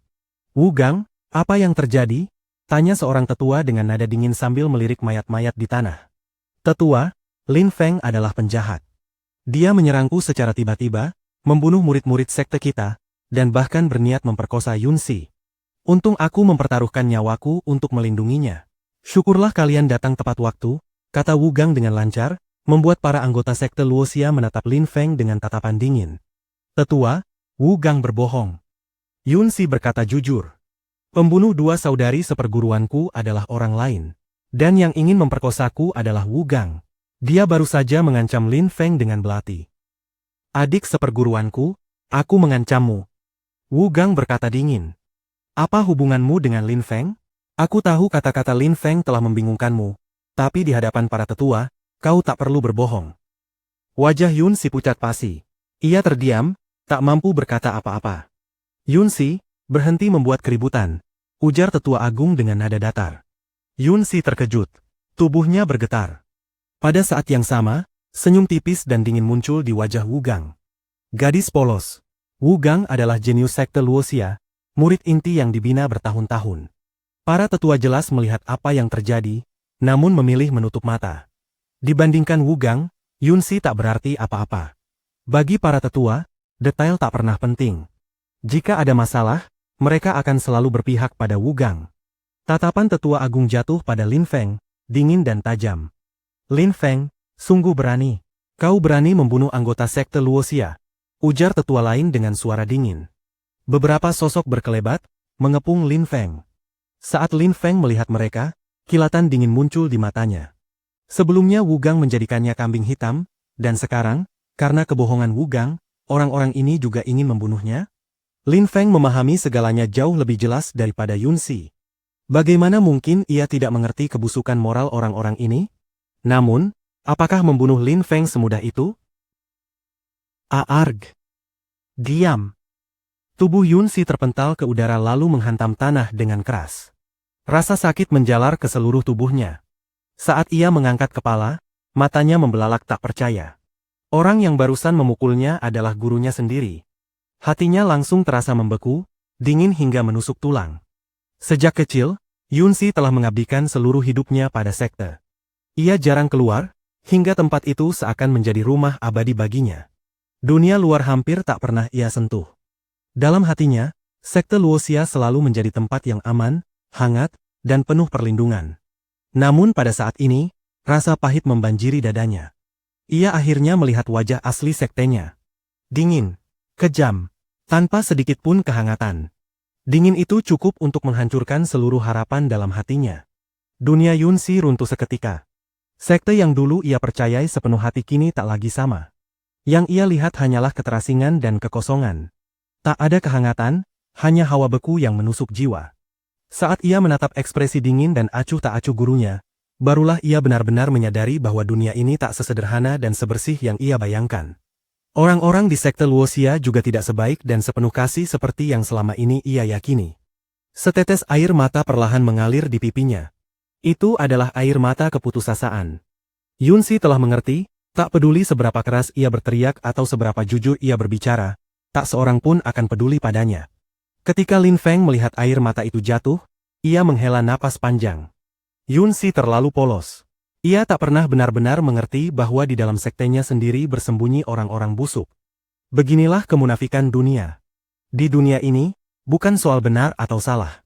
Wu Gang, apa yang terjadi? Tanya seorang tetua dengan nada dingin sambil melirik mayat-mayat di tanah. Tetua, Lin Feng adalah penjahat. Dia menyerangku secara tiba-tiba, membunuh murid-murid sekte kita, dan bahkan berniat memperkosa Yunxi. Untung aku mempertaruhkan nyawaku untuk melindunginya. Syukurlah kalian datang tepat waktu, kata Wu Gang dengan lancar, membuat para anggota sekte Luoxia menatap Lin Feng dengan tatapan dingin. Tetua, Wu Gang berbohong. Yunxi berkata jujur. Pembunuh dua saudari seperguruanku adalah orang lain. Dan yang ingin memperkosaku adalah Wu Gang. Dia baru saja mengancam Lin Feng dengan belati. Adik seperguruanku, aku mengancammu. Wu Gang berkata dingin. Apa hubunganmu dengan Lin Feng? Aku tahu kata-kata Lin Feng telah membingungkanmu, tapi di hadapan para tetua, kau tak perlu berbohong. Wajah Yunxi pucat pasi. Ia terdiam, tak mampu berkata apa-apa. Yunxi, berhenti membuat keributan, ujar tetua agung dengan nada datar. Yunxi terkejut. Tubuhnya bergetar. Pada saat yang sama, senyum tipis dan dingin muncul di wajah Wu Gang. Gadis polos. Wu Gang adalah jenius sekte Luoxia, murid inti yang dibina bertahun-tahun. Para tetua jelas melihat apa yang terjadi, namun memilih menutup mata. Dibandingkan Wu Gang, Yunxi tak berarti apa-apa. Bagi para tetua, detail tak pernah penting. Jika ada masalah, mereka akan selalu berpihak pada Wu Gang. Tatapan tetua agung jatuh pada Lin Feng, dingin dan tajam. Lin Feng, sungguh berani. Kau berani membunuh anggota sekte Luoxia, ujar tetua lain dengan suara dingin. Beberapa sosok berkelebat, mengepung Lin Feng. Saat Lin Feng melihat mereka, kilatan dingin muncul di matanya. Sebelumnya Wu Gang menjadikannya kambing hitam, dan sekarang, Karena kebohongan Wugang, orang-orang ini juga ingin membunuhnya? Lin Feng memahami segalanya jauh lebih jelas daripada Yunxi. Bagaimana mungkin ia tidak mengerti kebusukan moral orang-orang ini? Namun, apakah membunuh Lin Feng semudah itu? Aarg. Diam. Tubuh Yunxi terpental ke udara lalu menghantam tanah dengan keras. Rasa sakit menjalar ke seluruh tubuhnya. Saat ia mengangkat kepala, matanya membelalak tak percaya. Orang yang barusan memukulnya adalah gurunya sendiri. Hatinya langsung terasa membeku, dingin hingga menusuk tulang. Sejak kecil, Yunxi telah mengabdikan seluruh hidupnya pada sekte. Ia jarang keluar, hingga tempat itu seakan menjadi rumah abadi baginya. Dunia luar hampir tak pernah ia sentuh. Dalam hatinya, sekte Luoxia selalu menjadi tempat yang aman, hangat, dan penuh perlindungan. Namun pada saat ini, rasa pahit membanjiri dadanya. Ia akhirnya melihat wajah asli sektenya. Dingin, kejam, tanpa sedikit pun kehangatan. Dingin itu cukup untuk menghancurkan seluruh harapan dalam hatinya. Dunia Yunxi runtuh seketika. Sekte yang dulu ia percayai sepenuh hati kini tak lagi sama. Yang ia lihat hanyalah keterasingan dan kekosongan. Tak ada kehangatan, hanya hawa beku yang menusuk jiwa. Saat ia menatap ekspresi dingin dan acuh tak acuh gurunya, barulah ia benar-benar menyadari bahwa dunia ini tak sesederhana dan sebersih yang ia bayangkan. Orang-orang di sekte Luoxia juga tidak sebaik dan sepenuh kasih seperti yang selama ini ia yakini. Setetes air mata perlahan mengalir di pipinya. Itu adalah air mata keputusasaan. Yunxi telah mengerti, tak peduli seberapa keras ia berteriak atau seberapa jujur ia berbicara, tak seorang pun akan peduli padanya. Ketika Lin Feng melihat air mata itu jatuh, ia menghela napas panjang. Yunxi terlalu polos. Ia tak pernah benar-benar mengerti bahwa di dalam sektenya sendiri bersembunyi orang-orang busuk. Beginilah kemunafikan dunia. Di dunia ini, bukan soal benar atau salah.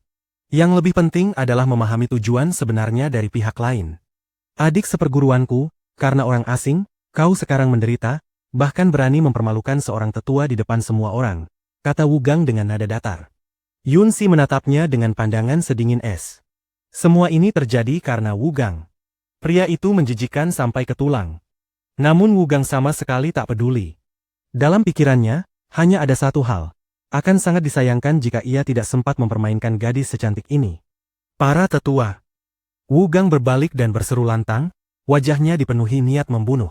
Yang lebih penting adalah memahami tujuan sebenarnya dari pihak lain. Adik seperguruanku, karena orang asing, kau sekarang menderita, bahkan berani mempermalukan seorang tetua di depan semua orang, kata Wugang dengan nada datar. Yunxi menatapnya dengan pandangan sedingin es. Semua ini terjadi karena Wugang. Pria itu menjijikan sampai ke tulang. Namun Wugang sama sekali tak peduli. Dalam pikirannya, hanya ada satu hal. Akan sangat disayangkan jika ia tidak sempat mempermainkan gadis secantik ini. Para tetua. Wugang berbalik dan berseru lantang, wajahnya dipenuhi niat membunuh.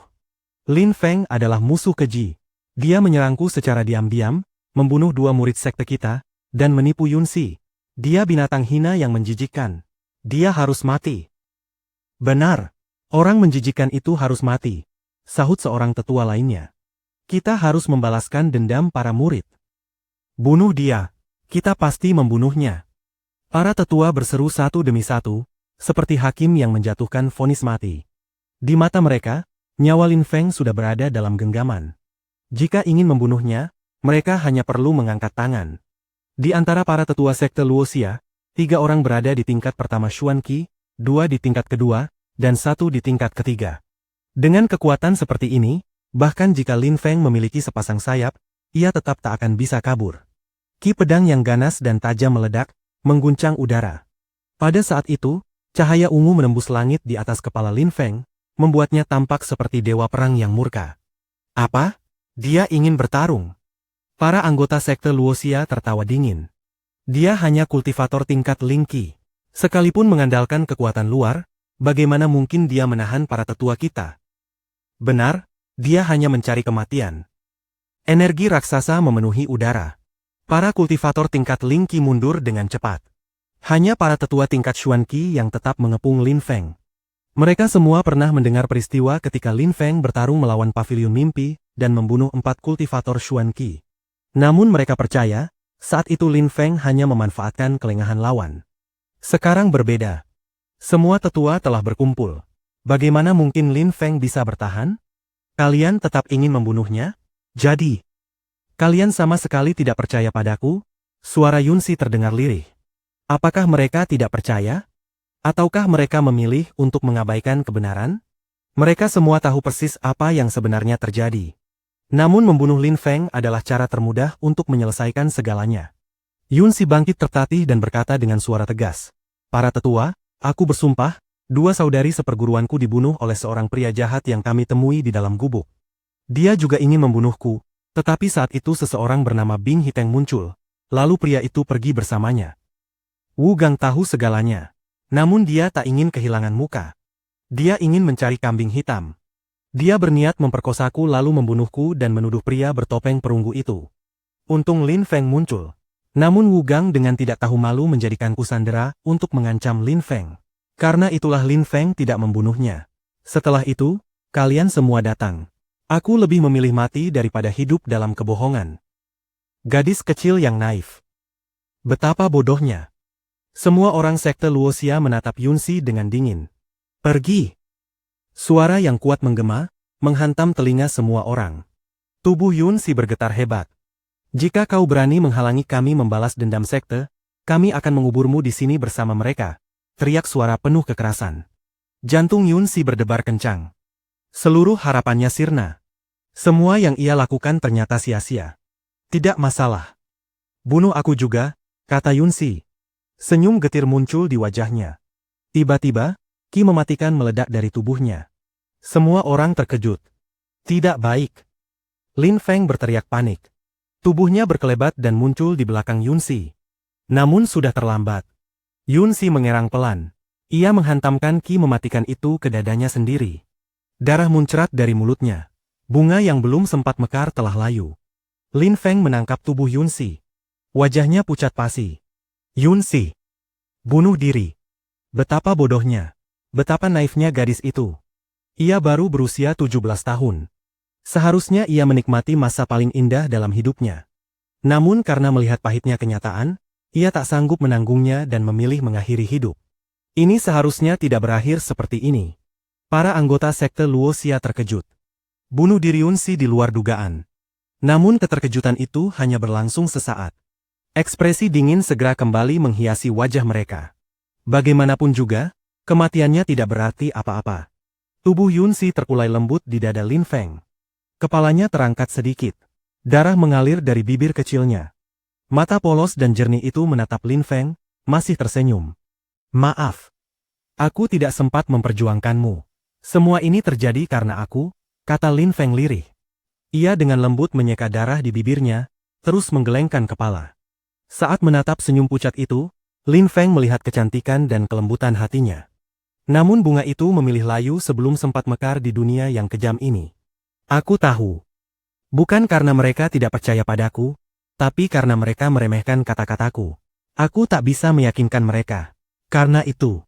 Lin Feng adalah musuh keji. Dia menyerangku secara diam-diam, membunuh 2 murid sekte kita, dan menipu Yunxi. Dia binatang hina yang menjijikkan. Dia harus mati. Benar, orang menjijikan itu harus mati, sahut seorang tetua lainnya. Kita harus membalaskan dendam para murid. Bunuh dia, kita pasti membunuhnya. Para tetua berseru satu demi satu, seperti hakim yang menjatuhkan vonis mati. Di mata mereka, nyawa Lin Feng sudah berada dalam genggaman. Jika ingin membunuhnya, mereka hanya perlu mengangkat tangan. Di antara para tetua sekte Luoxia, 3 orang berada di tingkat pertama Xuanqi, 2 di tingkat kedua, dan 1 di tingkat ketiga. Dengan kekuatan seperti ini, bahkan jika Lin Feng memiliki sepasang sayap, ia tetap tak akan bisa kabur. Ki pedang yang ganas dan tajam meledak, mengguncang udara. Pada saat itu, cahaya ungu menembus langit di atas kepala Lin Feng, membuatnya tampak seperti dewa perang yang murka. Apa? Dia ingin bertarung. Para anggota sekte Luoxia tertawa dingin. Dia hanya kultivator tingkat Lingqi. Sekalipun mengandalkan kekuatan luar, bagaimana mungkin dia menahan para tetua kita? Benar, dia hanya mencari kematian. Energi raksasa memenuhi udara. Para kultivator tingkat Lingqi mundur dengan cepat. Hanya para tetua tingkat Xuanqi yang tetap mengepung Lin Feng. Mereka semua pernah mendengar peristiwa ketika Lin Feng bertarung melawan pavilion mimpi dan membunuh 4 kultivator Xuanqi. Namun mereka percaya, saat itu Lin Feng hanya memanfaatkan kelengahan lawan. Sekarang berbeda. Semua tetua telah berkumpul. Bagaimana mungkin Lin Feng bisa bertahan? Kalian tetap ingin membunuhnya? Jadi, kalian sama sekali tidak percaya padaku? Suara Yunxi terdengar lirih. Apakah mereka tidak percaya? Ataukah mereka memilih untuk mengabaikan kebenaran? Mereka semua tahu persis apa yang sebenarnya terjadi. Namun membunuh Lin Feng adalah cara termudah untuk menyelesaikan segalanya. Yunxi bangkit tertatih dan berkata dengan suara tegas. Para tetua, aku bersumpah, 2 saudari seperguruanku dibunuh oleh seorang pria jahat yang kami temui di dalam gubuk. Dia juga ingin membunuhku, tetapi saat itu seseorang bernama Bing Hiteng muncul, lalu pria itu pergi bersamanya. Wu Gang tahu segalanya. Namun dia tak ingin kehilangan muka. Dia ingin mencari kambing hitam. Dia berniat memperkosaku lalu membunuhku dan menuduh pria bertopeng perunggu itu. Untung Lin Feng muncul. Namun Wu Gang dengan tidak tahu malu menjadikanku sandera untuk mengancam Lin Feng. Karena itulah Lin Feng tidak membunuhnya. Setelah itu, kalian semua datang. Aku lebih memilih mati daripada hidup dalam kebohongan. Gadis kecil yang naif. Betapa bodohnya. Semua orang sekte Luoxia menatap Yunsi dengan dingin. Pergi. Suara yang kuat menggema, menghantam telinga semua orang. Tubuh Yunsi bergetar hebat. Jika kau berani menghalangi kami membalas dendam sekte, kami akan menguburmu di sini bersama mereka, teriak suara penuh kekerasan. Jantung Yunsi berdebar kencang. Seluruh harapannya sirna. Semua yang ia lakukan ternyata sia-sia. Tidak masalah. Bunuh aku juga, kata Yunsi. Senyum getir muncul di wajahnya. Tiba-tiba, Ki mematikan meledak dari tubuhnya. Semua orang terkejut. Tidak baik. Lin Feng berteriak panik. Tubuhnya berkelebat dan muncul di belakang Yunsi. Namun sudah terlambat. Yunsi mengerang pelan. Ia menghantamkan Ki mematikan itu ke dadanya sendiri. Darah muncrat dari mulutnya. Bunga yang belum sempat mekar telah layu. Lin Feng menangkap tubuh Yunsi. Wajahnya pucat pasi. Yunsi. Bunuh diri. Betapa bodohnya. Betapa naifnya gadis itu. Ia baru berusia 17 tahun. Seharusnya ia menikmati masa paling indah dalam hidupnya. Namun karena melihat pahitnya kenyataan, ia tak sanggup menanggungnya dan memilih mengakhiri hidup. Ini seharusnya tidak berakhir seperti ini. Para anggota sekte Luoxia terkejut. Bunuh diri Yunsi di luar dugaan. Namun keterkejutan itu hanya berlangsung sesaat. Ekspresi dingin segera kembali menghiasi wajah mereka. Bagaimanapun juga, kematiannya tidak berarti apa-apa. Tubuh Yunsi terkulai lembut di dada Lin Feng. Kepalanya terangkat sedikit. Darah mengalir dari bibir kecilnya. Mata polos dan jernih itu menatap Lin Feng, masih tersenyum. Maaf. Aku tidak sempat memperjuangkanmu. Semua ini terjadi karena aku, kata Lin Feng lirih. Ia dengan lembut menyeka darah di bibirnya, terus menggelengkan kepala. Saat menatap senyum pucat itu, Lin Feng melihat kecantikan dan kelembutan hatinya. Namun bunga itu memilih layu sebelum sempat mekar di dunia yang kejam ini. Aku tahu. Bukan karena mereka tidak percaya padaku, tapi karena mereka meremehkan kata-kataku. Aku tak bisa meyakinkan mereka. Karena itu,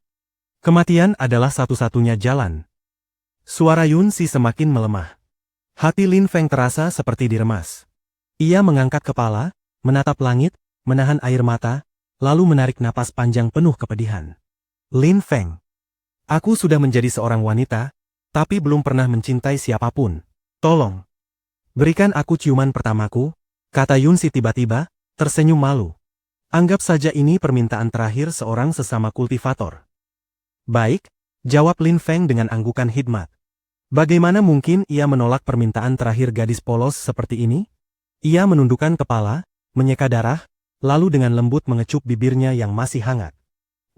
kematian adalah satu-satunya jalan. Suara Yunsi semakin melemah. Hati Lin Feng terasa seperti diremas. Ia mengangkat kepala, menatap langit, menahan air mata, lalu menarik napas panjang penuh kepedihan. Lin Feng. Aku sudah menjadi seorang wanita, tapi belum pernah mencintai siapapun. Tolong. Berikan aku ciuman pertamaku, kata Yunsi tiba-tiba, tersenyum malu. Anggap saja ini permintaan terakhir seorang sesama kultivator. Baik, jawab Lin Feng dengan anggukan hikmat. Bagaimana mungkin ia menolak permintaan terakhir gadis polos seperti ini? Ia menundukkan kepala, menyeka darah, lalu dengan lembut mengecup bibirnya yang masih hangat.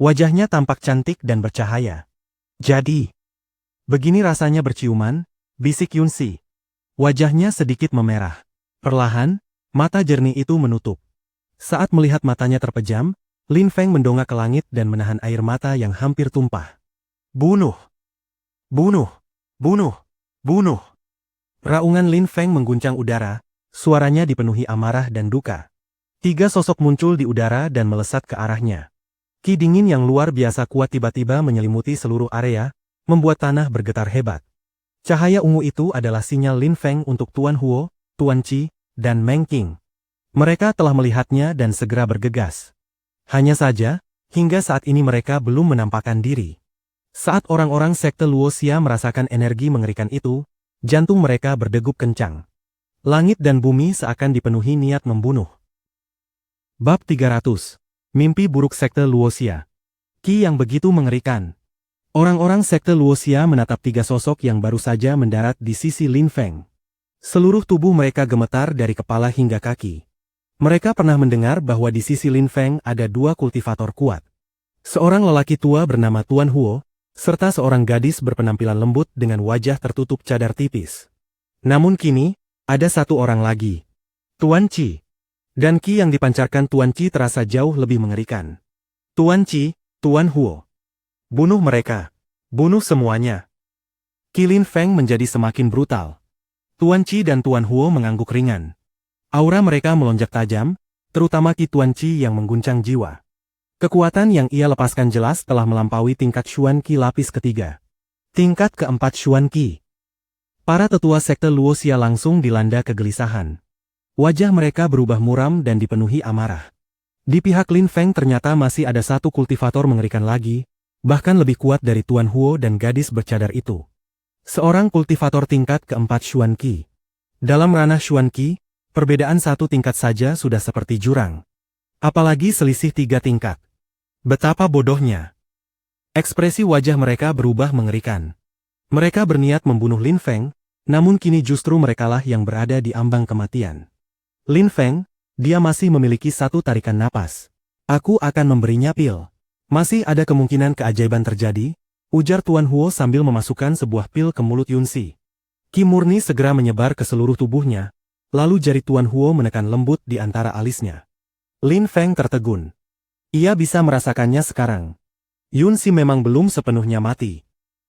Wajahnya tampak cantik dan bercahaya. Jadi, begini rasanya berciuman, bisik Yunsi. Wajahnya sedikit memerah. Perlahan, mata jernih itu menutup. Saat melihat matanya terpejam, Lin Feng mendongak ke langit dan menahan air mata yang hampir tumpah. Bunuh! Bunuh! Bunuh! Bunuh! Raungan Lin Feng mengguncang udara, suaranya dipenuhi amarah dan duka. 3 sosok muncul di udara dan melesat ke arahnya. Ki dingin yang luar biasa kuat tiba-tiba menyelimuti seluruh area, membuat tanah bergetar hebat. Cahaya ungu itu adalah sinyal Lin Feng untuk Tuan Huo, Tuan Qi, dan Meng Qing. Mereka telah melihatnya dan segera bergegas. Hanya saja, hingga saat ini mereka belum menampakkan diri. Saat orang-orang sekte Luoxia merasakan energi mengerikan itu, jantung mereka berdegup kencang. Langit dan bumi seakan dipenuhi niat membunuh. Bab 300. Mimpi buruk sekte Luoxia. Ki yang begitu mengerikan. Orang-orang sekte Luoxia menatap 3 sosok yang baru saja mendarat di sisi Lin Feng. Seluruh tubuh mereka gemetar dari kepala hingga kaki. Mereka pernah mendengar bahwa di sisi Lin Feng ada 2 kultivator kuat. Seorang lelaki tua bernama Tuan Huo, serta seorang gadis berpenampilan lembut dengan wajah tertutup cadar tipis. Namun kini, ada satu orang lagi. Tuan Qi. Dan Qi yang dipancarkan Tuan Qi terasa jauh lebih mengerikan. Tuan Qi, Tuan Huo. Bunuh mereka. Bunuh semuanya. Qi Lin Feng menjadi semakin brutal. Tuan Qi dan Tuan Huo mengangguk ringan. Aura mereka melonjak tajam, terutama Qi Tuan Qi yang mengguncang jiwa. Kekuatan yang ia lepaskan jelas telah melampaui tingkat Xuan Qi lapis ketiga. Tingkat keempat Xuan Qi. Para tetua sekte Luoxia langsung dilanda kegelisahan. Wajah mereka berubah muram dan dipenuhi amarah. Di pihak Lin Feng ternyata masih ada satu kultivator mengerikan lagi, bahkan lebih kuat dari Tuan Huo dan gadis bercadar itu. Seorang kultivator tingkat keempat Xuan Qi. Dalam ranah Xuan Qi, perbedaan satu tingkat saja sudah seperti jurang. Apalagi selisih 3 tingkat. Betapa bodohnya. Ekspresi wajah mereka berubah mengerikan. Mereka berniat membunuh Lin Feng, namun kini justru merekalah yang berada di ambang kematian. Lin Feng, dia masih memiliki satu tarikan napas. Aku akan memberinya pil. Masih ada kemungkinan keajaiban terjadi, ujar Tuan Huo sambil memasukkan sebuah pil ke mulut Yunxi. Qi murni segera menyebar ke seluruh tubuhnya, lalu jari Tuan Huo menekan lembut di antara alisnya. Lin Feng tertegun. Ia bisa merasakannya sekarang. Yunxi memang belum sepenuhnya mati.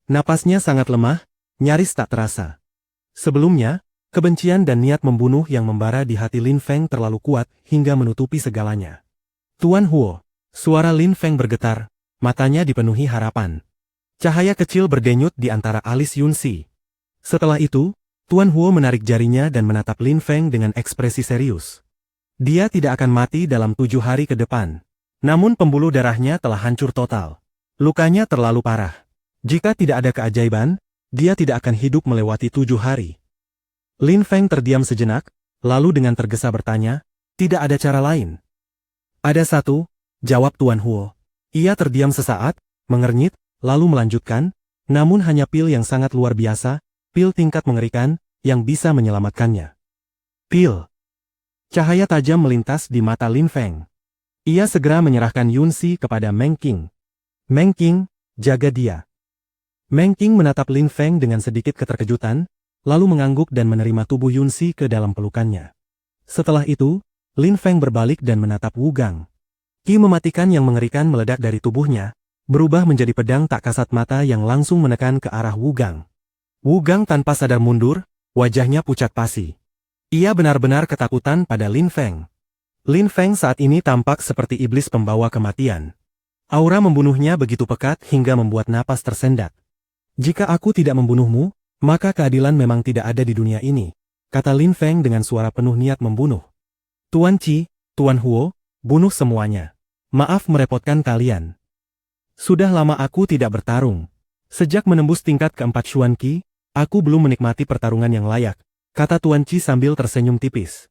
Napasnya sangat lemah, nyaris tak terasa. Sebelumnya, kebencian dan niat membunuh yang membara di hati Lin Feng terlalu kuat hingga menutupi segalanya. Tuan Huo, suara Lin Feng bergetar, matanya dipenuhi harapan. Cahaya kecil berdenyut di antara alis Yunxi. Setelah itu, Tuan Huo menarik jarinya dan menatap Lin Feng dengan ekspresi serius. Dia tidak akan mati dalam 7 hari ke depan. Namun pembuluh darahnya telah hancur total. Lukanya terlalu parah. Jika tidak ada keajaiban, dia tidak akan hidup melewati 7 hari. Lin Feng terdiam sejenak, lalu dengan tergesa bertanya, tidak ada cara lain. Ada satu, jawab Tuan Huo. Ia terdiam sesaat, mengernyit, lalu melanjutkan, namun hanya pil yang sangat luar biasa, pil tingkat mengerikan, yang bisa menyelamatkannya. Pil. Cahaya tajam melintas di mata Lin Feng. Ia segera menyerahkan Yunxi kepada Meng Qing. Meng Qing, jaga dia. Meng Qing menatap Lin Feng dengan sedikit keterkejutan, lalu mengangguk dan menerima tubuh Yunxi ke dalam pelukannya. Setelah itu, Lin Feng berbalik dan menatap Wu Gang. Qi mematikan yang mengerikan meledak dari tubuhnya, berubah menjadi pedang tak kasat mata yang langsung menekan ke arah Wu Gang. Wu Gang tanpa sadar mundur, wajahnya pucat pasi. Ia benar-benar ketakutan pada Lin Feng. Lin Feng saat ini tampak seperti iblis pembawa kematian. Aura membunuhnya begitu pekat hingga membuat napas tersendat. Jika aku tidak membunuhmu, maka keadilan memang tidak ada di dunia ini, kata Lin Feng dengan suara penuh niat membunuh. Tuan Qi, Tuan Huo, bunuh semuanya. Maaf merepotkan kalian. Sudah lama aku tidak bertarung. Sejak menembus tingkat keempat Xuan Qi, aku belum menikmati pertarungan yang layak, kata Tuan Qi sambil tersenyum tipis.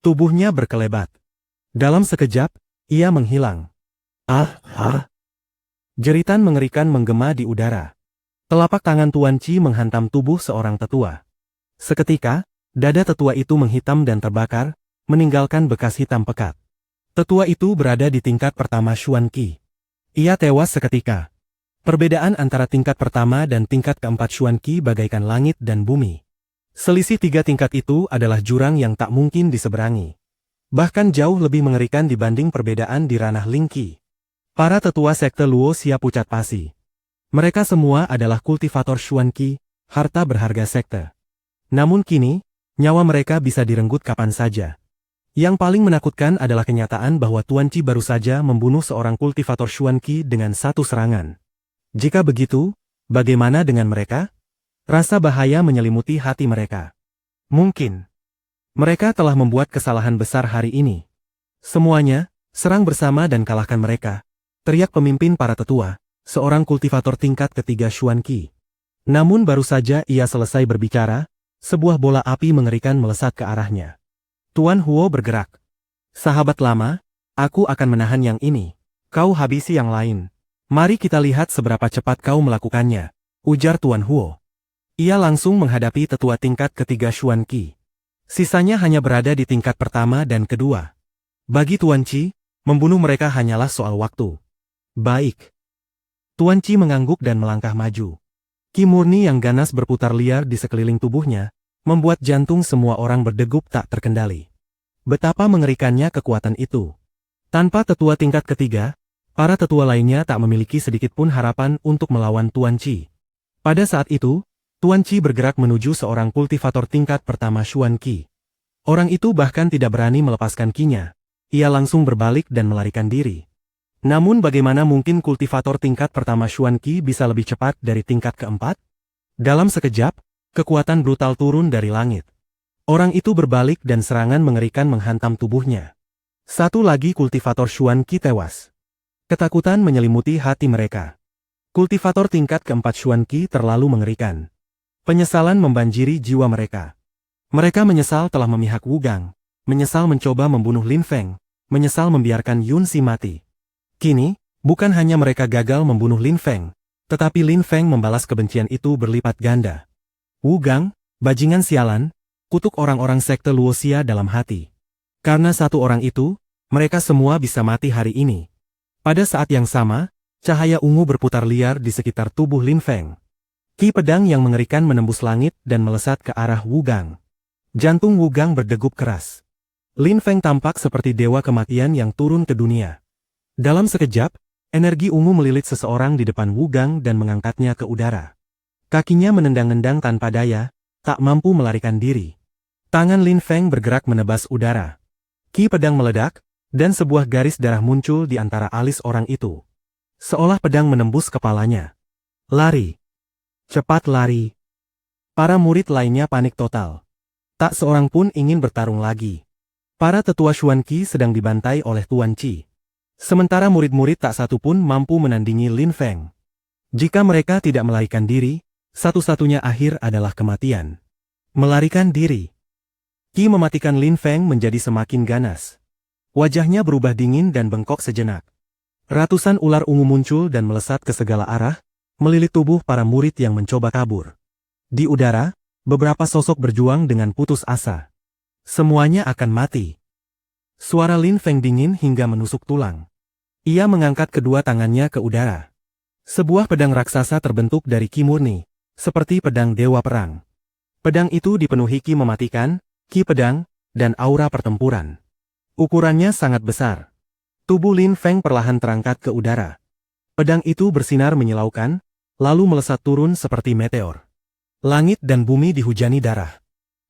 Tubuhnya berkelebat. Dalam sekejap, ia menghilang. Jeritan mengerikan menggema di udara. Telapak tangan Tuan Qi menghantam tubuh seorang tetua. Seketika, dada tetua itu menghitam dan terbakar, meninggalkan bekas hitam pekat. Tetua itu berada di tingkat pertama Xuan Qi. Ia tewas seketika. Perbedaan antara tingkat pertama dan tingkat keempat Xuan Qi bagaikan langit dan bumi. Selisih 3 tingkat itu adalah jurang yang tak mungkin diseberangi. Bahkan jauh lebih mengerikan dibanding perbedaan di ranah Ling Qi. Para tetua sekte Luoxia pucat pasi. Mereka semua adalah kultivator Xuan Qi, harta berharga sekte. Namun kini, nyawa mereka bisa direnggut kapan saja. Yang paling menakutkan adalah kenyataan bahwa Tuan Qi baru saja membunuh seorang kultivator Xuan Qi dengan satu serangan. Jika begitu, bagaimana dengan mereka? Rasa bahaya menyelimuti hati mereka. Mungkin mereka telah membuat kesalahan besar hari ini. Semuanya, serang bersama dan kalahkan mereka, teriak pemimpin para tetua, seorang kultivator tingkat ketiga Xuan Qi. Namun baru saja ia selesai berbicara, sebuah bola api mengerikan melesat ke arahnya. Tuan Huo bergerak. Sahabat lama, aku akan menahan yang ini. Kau habisi yang lain. Mari kita lihat seberapa cepat kau melakukannya, ujar Tuan Huo. Ia langsung menghadapi tetua tingkat ketiga Xuan Qi. Sisanya hanya berada di tingkat pertama dan kedua. Bagi Tuan Qi, membunuh mereka hanyalah soal waktu. Baik. Tuan Qi mengangguk dan melangkah maju. Qi murni yang ganas berputar liar di sekeliling tubuhnya, membuat jantung semua orang berdegup tak terkendali. Betapa mengerikannya kekuatan itu. Tanpa tetua tingkat ketiga, para tetua lainnya tak memiliki sedikitpun harapan untuk melawan Tuan Qi. Pada saat itu, Tuan Qi bergerak menuju seorang kultivator tingkat pertama Xuan Qi. Orang itu bahkan tidak berani melepaskan Qi-nya. Ia langsung berbalik dan melarikan diri. Namun bagaimana mungkin kultivator tingkat pertama Xuan Qi bisa lebih cepat dari tingkat keempat? Dalam sekejap, kekuatan brutal turun dari langit. Orang itu berbalik dan serangan mengerikan menghantam tubuhnya. Satu lagi kultivator Xuan Qi tewas. Ketakutan menyelimuti hati mereka. Kultivator tingkat keempat Xuan Qi terlalu mengerikan. Penyesalan membanjiri jiwa mereka. Mereka menyesal telah memihak Wu Gang, menyesal mencoba membunuh Lin Feng, menyesal membiarkan Yun Xi mati. Kini, bukan hanya mereka gagal membunuh Lin Feng, tetapi Lin Feng membalas kebencian itu berlipat ganda. Wu Gang, bajingan sialan, kutuk orang-orang sekte Luoxia dalam hati. Karena satu orang itu, mereka semua bisa mati hari ini. Pada saat yang sama, cahaya ungu berputar liar di sekitar tubuh Lin Feng. Ki pedang yang mengerikan menembus langit dan melesat ke arah Wu Gang. Jantung Wu Gang berdegup keras. Lin Feng tampak seperti dewa kematian yang turun ke dunia. Dalam sekejap, energi ungu melilit seseorang di depan Wu Gang dan mengangkatnya ke udara. Kakinya menendang-nendang tanpa daya, tak mampu melarikan diri. Tangan Lin Feng bergerak menebas udara. Ki pedang meledak, dan sebuah garis darah muncul di antara alis orang itu. Seolah pedang menembus kepalanya. Lari. Cepat lari. Para murid lainnya panik total. Tak seorang pun ingin bertarung lagi. Para tetua Xuan Qi sedang dibantai oleh Tuan Qi. Sementara murid-murid tak satu pun mampu menandingi Lin Feng. Jika mereka tidak melarikan diri, satu-satunya akhir adalah kematian. Melarikan diri. Qi mematikan Lin Feng menjadi semakin ganas. Wajahnya berubah dingin dan bengkok sejenak. Ratusan ular ungu muncul dan melesat ke segala arah, melilit tubuh para murid yang mencoba kabur. Di udara, beberapa sosok berjuang dengan putus asa. Semuanya akan mati. Suara Lin Feng dingin hingga menusuk tulang. Ia mengangkat kedua tangannya ke udara. Sebuah pedang raksasa terbentuk dari Qi murni, seperti pedang dewa perang. Pedang itu dipenuhi Qi mematikan, Qi pedang, dan aura pertempuran. Ukurannya sangat besar. Tubuh Lin Feng perlahan terangkat ke udara. Pedang itu bersinar menyilaukan, lalu melesat turun seperti meteor. Langit dan bumi dihujani darah.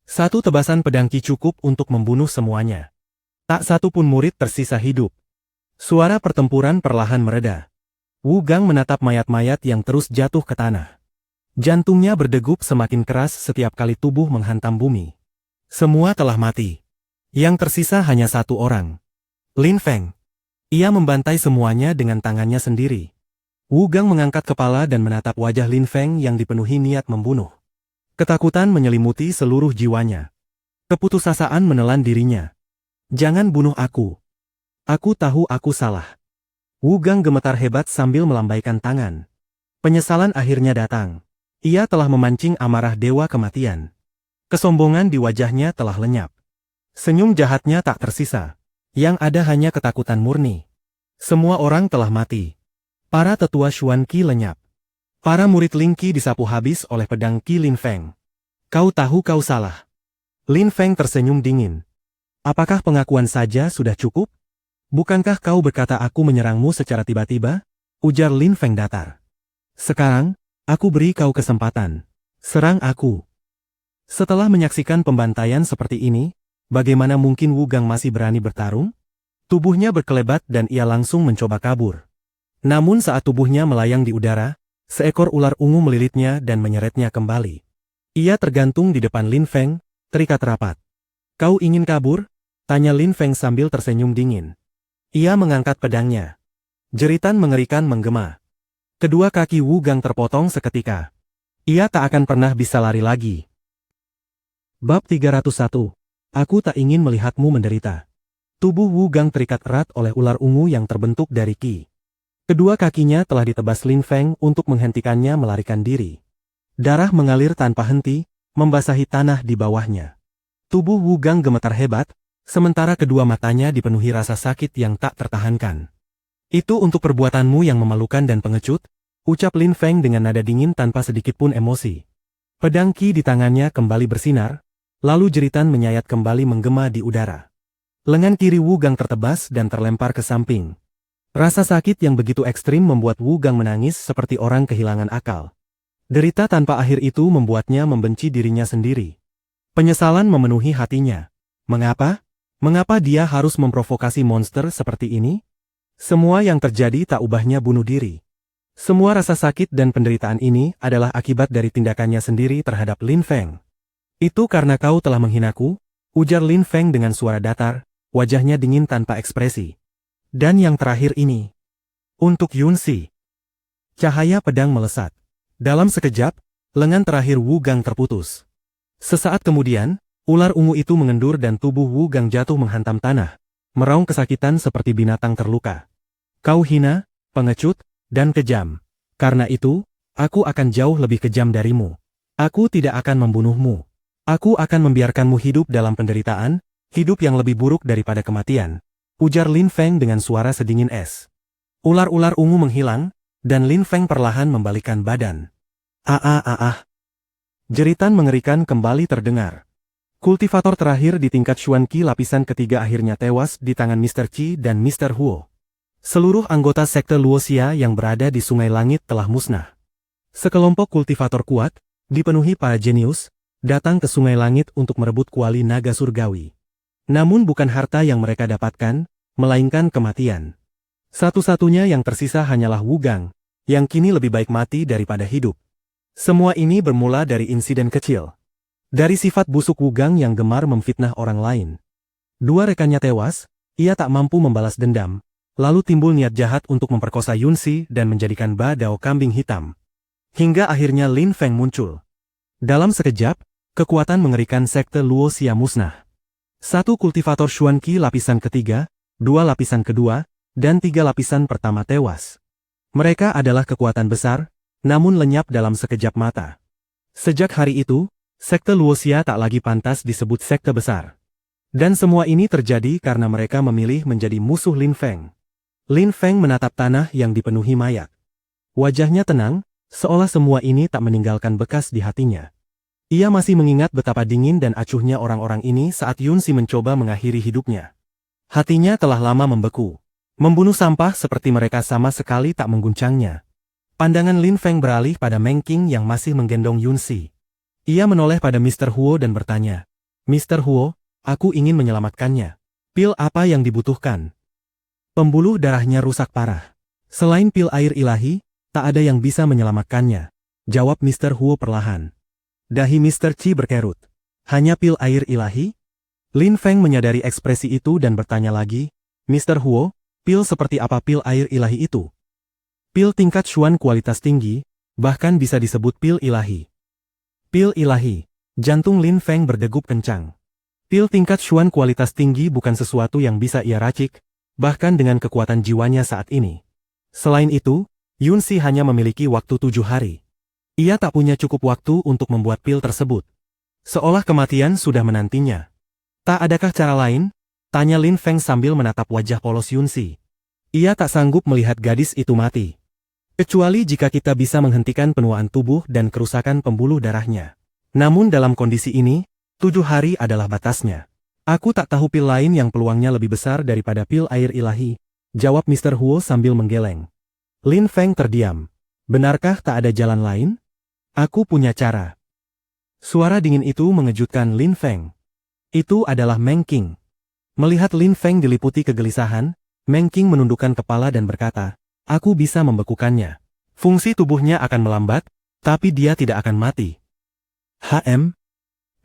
Satu tebasan pedang Qi cukup untuk membunuh semuanya. Tak satu pun murid tersisa hidup. Suara pertempuran perlahan mereda. Wu Gang menatap mayat-mayat yang terus jatuh ke tanah. Jantungnya berdegup semakin keras setiap kali tubuh menghantam bumi. Semua telah mati. Yang tersisa hanya satu orang. Lin Feng. Ia membantai semuanya dengan tangannya sendiri. Wu Gang mengangkat kepala dan menatap wajah Lin Feng yang dipenuhi niat membunuh. Ketakutan menyelimuti seluruh jiwanya. Keputusasaan menelan dirinya. Jangan bunuh aku. Aku tahu aku salah. Wu Gang gemetar hebat sambil melambaikan tangan. Penyesalan akhirnya datang. Ia telah memancing amarah dewa kematian. Kesombongan di wajahnya telah lenyap. Senyum jahatnya tak tersisa. Yang ada hanya ketakutan murni. Semua orang telah mati. Para tetua Xuan Qi lenyap. Para murid Lin Qi disapu habis oleh pedang Qi Lin Feng. Kau tahu kau salah. Lin Feng tersenyum dingin. Apakah pengakuan saja sudah cukup? Bukankah kau berkata aku menyerangmu secara tiba-tiba? Ujar Lin Feng datar. Sekarang, aku beri kau kesempatan. Serang aku. Setelah menyaksikan pembantaian seperti ini, bagaimana mungkin Wu Gang masih berani bertarung? Tubuhnya berkelebat dan ia langsung mencoba kabur. Namun saat tubuhnya melayang di udara, seekor ular ungu melilitnya dan menyeretnya kembali. Ia tergantung di depan Lin Feng, terikat rapat. Kau ingin kabur? Tanya Lin Feng sambil tersenyum dingin. Ia mengangkat pedangnya. Jeritan mengerikan menggema. Kedua kaki Wu Gang terpotong seketika. Ia tak akan pernah bisa lari lagi. Bab 301. Aku tak ingin melihatmu menderita. Tubuh Wu Gang terikat erat oleh ular ungu yang terbentuk dari Qi. Kedua kakinya telah ditebas Lin Feng untuk menghentikannya melarikan diri. Darah mengalir tanpa henti, membasahi tanah di bawahnya. Tubuh Wu Gang gemetar hebat, sementara kedua matanya dipenuhi rasa sakit yang tak tertahankan. Itu untuk perbuatanmu yang memalukan dan pengecut, ucap Lin Feng dengan nada dingin tanpa sedikitpun emosi. Pedang Qi di tangannya kembali bersinar, Lalu jeritan menyayat kembali menggema di udara. Lengan kiri Wu Gang tertebas dan terlempar ke samping. Rasa sakit yang begitu ekstrim membuat Wu Gang menangis seperti orang kehilangan akal. Derita tanpa akhir itu membuatnya membenci dirinya sendiri. Penyesalan memenuhi hatinya. Mengapa? Mengapa dia harus memprovokasi monster seperti ini? Semua yang terjadi tak ubahnya bunuh diri. Semua rasa sakit dan penderitaan ini adalah akibat dari tindakannya sendiri terhadap Lin Feng. Itu karena kau telah menghinaku, ujar Lin Feng dengan suara datar, wajahnya dingin tanpa ekspresi. Dan yang terakhir ini. Untuk Yunxi. Cahaya pedang melesat. Dalam sekejap, lengan terakhir Wu Gang terputus. Sesaat kemudian, ular ungu itu mengendur dan tubuh Wu Gang jatuh menghantam tanah, meraung kesakitan seperti binatang terluka. Kau hina, pengecut, dan kejam. Karena itu, aku akan jauh lebih kejam darimu. Aku tidak akan membunuhmu. Aku akan membiarkanmu hidup dalam penderitaan, hidup yang lebih buruk daripada kematian, ujar Lin Feng dengan suara sedingin es. Ular-ular ungu menghilang, dan Lin Feng perlahan membalikkan badan. Jeritan mengerikan kembali terdengar. Kultivator terakhir di tingkat Xuan Qi lapisan ketiga akhirnya tewas di tangan Mr. Qi dan Mr. Huo. Seluruh anggota sekte Luoxia yang berada di Sungai Langit telah musnah. Sekelompok kultivator kuat, dipenuhi para jenius, datang ke Sungai Langit untuk merebut kuali naga surgawi. Namun bukan harta yang mereka dapatkan, melainkan kematian. Satu-satunya yang tersisa hanyalah Wu Gang, yang kini lebih baik mati daripada hidup. Semua ini bermula dari insiden kecil. Dari sifat busuk Wu Gang yang gemar memfitnah orang lain. Dua rekannya tewas, ia tak mampu membalas dendam, lalu timbul niat jahat untuk memperkosa Yunxi dan menjadikan Ba Dao kambing hitam. Hingga akhirnya Lin Feng muncul. Dalam sekejap, kekuatan mengerikan sekte Luoxia musnah. Satu kultivator Xuan Qi lapisan ketiga, dua lapisan kedua, dan tiga lapisan pertama tewas. Mereka adalah kekuatan besar, namun lenyap dalam sekejap mata. Sejak hari itu, sekte Luoxia tak lagi pantas disebut sekte besar. Dan semua ini terjadi karena mereka memilih menjadi musuh Lin Feng. Lin Feng menatap tanah yang dipenuhi mayat. Wajahnya tenang, seolah semua ini tak meninggalkan bekas di hatinya. Ia masih mengingat betapa dingin dan acuhnya orang-orang ini saat Yunxi mencoba mengakhiri hidupnya. Hatinya telah lama membeku. Membunuh sampah seperti mereka sama sekali tak mengguncangnya. Pandangan Lin Feng beralih pada Meng Qing yang masih menggendong Yunxi. Ia menoleh pada Mr. Huo dan bertanya, "Mr. Huo, aku ingin menyelamatkannya. Pil apa yang dibutuhkan?" Pembuluh darahnya rusak parah. Selain pil air ilahi, tak ada yang bisa menyelamatkannya, jawab Mr. Huo perlahan. Dahi Mr. Qi berkerut. Hanya pil air ilahi? Lin Feng menyadari ekspresi itu dan bertanya lagi, "Mr. Huo, pil seperti apa pil air ilahi itu?" Pil tingkat Xuan kualitas tinggi, bahkan bisa disebut pil ilahi. Pil ilahi. Jantung Lin Feng berdegup kencang. Pil tingkat Xuan kualitas tinggi bukan sesuatu yang bisa ia racik, bahkan dengan kekuatan jiwanya saat ini. Selain itu, Yunxi hanya memiliki waktu 7 hari. Ia tak punya cukup waktu untuk membuat pil tersebut. Seolah kematian sudah menantinya. Tak adakah cara lain? Tanya Lin Feng sambil menatap wajah polos Yunxi. Ia tak sanggup melihat gadis itu mati. Kecuali jika kita bisa menghentikan penuaan tubuh dan kerusakan pembuluh darahnya. Namun dalam kondisi ini, 7 hari adalah batasnya. Aku tak tahu pil lain yang peluangnya lebih besar daripada pil air ilahi, jawab Mr. Huo sambil menggeleng. Lin Feng terdiam. Benarkah tak ada jalan lain? Aku punya cara. Suara dingin itu mengejutkan Lin Feng. Itu adalah Meng Qing. Melihat Lin Feng diliputi kegelisahan, Meng Qing menundukkan kepala dan berkata, "Aku bisa membekukannya. Fungsi tubuhnya akan melambat, tapi dia tidak akan mati."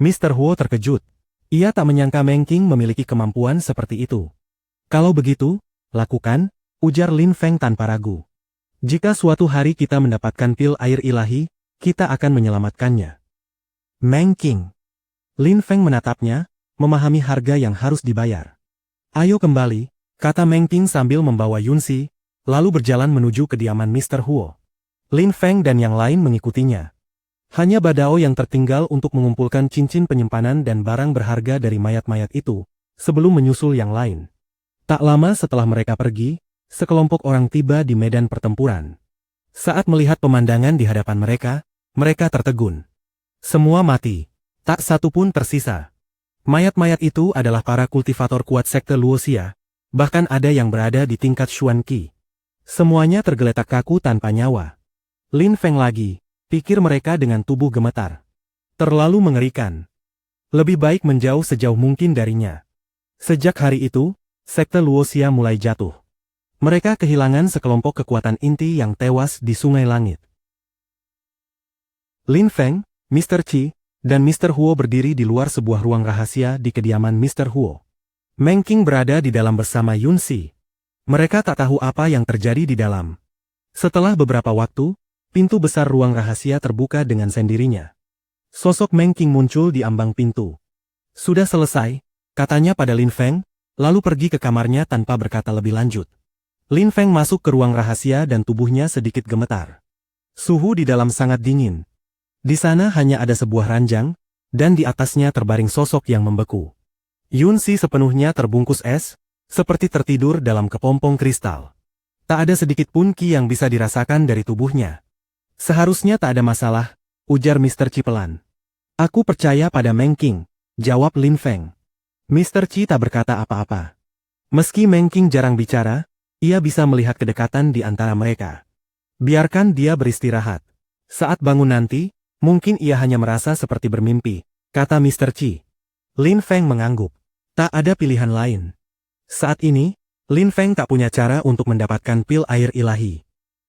Mr. Huo terkejut. Ia tak menyangka Meng Qing memiliki kemampuan seperti itu. "Kalau begitu, lakukan," ujar Lin Feng tanpa ragu. "Jika suatu hari kita mendapatkan pil air ilahi, kita akan menyelamatkannya." Meng Qing. Lin Feng menatapnya, memahami harga yang harus dibayar. "Ayo kembali," kata Meng Qing sambil membawa Yunxi, lalu berjalan menuju kediaman Mr. Huo. Lin Feng dan yang lain mengikutinya. Hanya Ba Dao yang tertinggal untuk mengumpulkan cincin penyimpanan dan barang berharga dari mayat-mayat itu, sebelum menyusul yang lain. Tak lama setelah mereka pergi, sekelompok orang tiba di medan pertempuran. Saat melihat pemandangan di hadapan mereka, mereka tertegun. Semua mati. Tak satu pun tersisa. Mayat-mayat itu adalah para kultivator kuat sekte Luoxia, bahkan ada yang berada di tingkat Xuan Qi. Semuanya tergeletak kaku tanpa nyawa. Lin Feng lagi, pikir mereka dengan tubuh gemetar. Terlalu mengerikan. Lebih baik menjauh sejauh mungkin darinya. Sejak hari itu, sekte Luoxia mulai jatuh. Mereka kehilangan sekelompok kekuatan inti yang tewas di Sungai Langit. Lin Feng, Mr. Qi, dan Mr. Huo berdiri di luar sebuah ruang rahasia di kediaman Mr. Huo. Meng Qing berada di dalam bersama Yun Xi. Mereka tak tahu apa yang terjadi di dalam. Setelah beberapa waktu, pintu besar ruang rahasia terbuka dengan sendirinya. Sosok Meng Qing muncul di ambang pintu. Sudah selesai, katanya pada Lin Feng, lalu pergi ke kamarnya tanpa berkata lebih lanjut. Lin Feng masuk ke ruang rahasia dan tubuhnya sedikit gemetar. Suhu di dalam sangat dingin. Di sana hanya ada sebuah ranjang, dan di atasnya terbaring sosok yang membeku. Yun Xi sepenuhnya terbungkus es, seperti tertidur dalam kepompong kristal. Tak ada sedikit pun qi yang bisa dirasakan dari tubuhnya. Seharusnya tak ada masalah, ujar Mr. Qi pelan. Aku percaya pada Meng Qing, jawab Lin Feng. Mr. Qi tak berkata apa-apa. Meski Meng Qing jarang bicara, ia bisa melihat kedekatan di antara mereka. Biarkan dia beristirahat. Saat bangun nanti, mungkin ia hanya merasa seperti bermimpi, kata Mr. Qi. Lin Feng mengangguk. Tak ada pilihan lain. Saat ini, Lin Feng tak punya cara untuk mendapatkan pil air ilahi.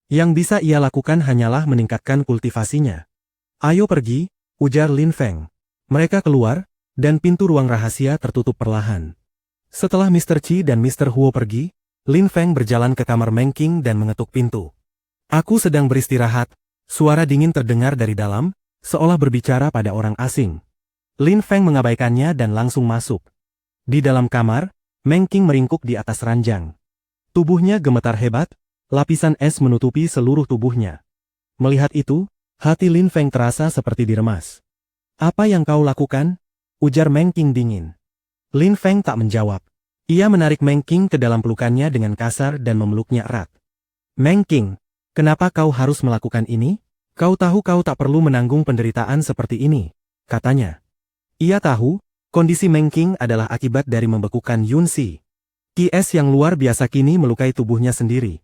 Yang bisa ia lakukan hanyalah meningkatkan kultivasinya. Ayo pergi, ujar Lin Feng. Mereka keluar, dan pintu ruang rahasia tertutup perlahan. Setelah Mr. Qi dan Mr. Huo pergi, Lin Feng berjalan ke kamar Meng Qing dan mengetuk pintu. Aku sedang beristirahat, suara dingin terdengar dari dalam, seolah berbicara pada orang asing. Lin Feng mengabaikannya dan langsung masuk. Di dalam kamar, Meng Qing meringkuk di atas ranjang. Tubuhnya gemetar hebat, lapisan es menutupi seluruh tubuhnya. Melihat itu, hati Lin Feng terasa seperti diremas. Apa yang kau lakukan? Ujar Meng Qing dingin. Lin Feng tak menjawab. Ia menarik Meng Qing ke dalam pelukannya dengan kasar dan memeluknya erat. Meng Qing, kenapa kau harus melakukan ini? Kau tahu kau tak perlu menanggung penderitaan seperti ini, katanya. Ia tahu, kondisi Meng Qing adalah akibat dari membekukan Yun Xi. Qi es yang luar biasa kini melukai tubuhnya sendiri.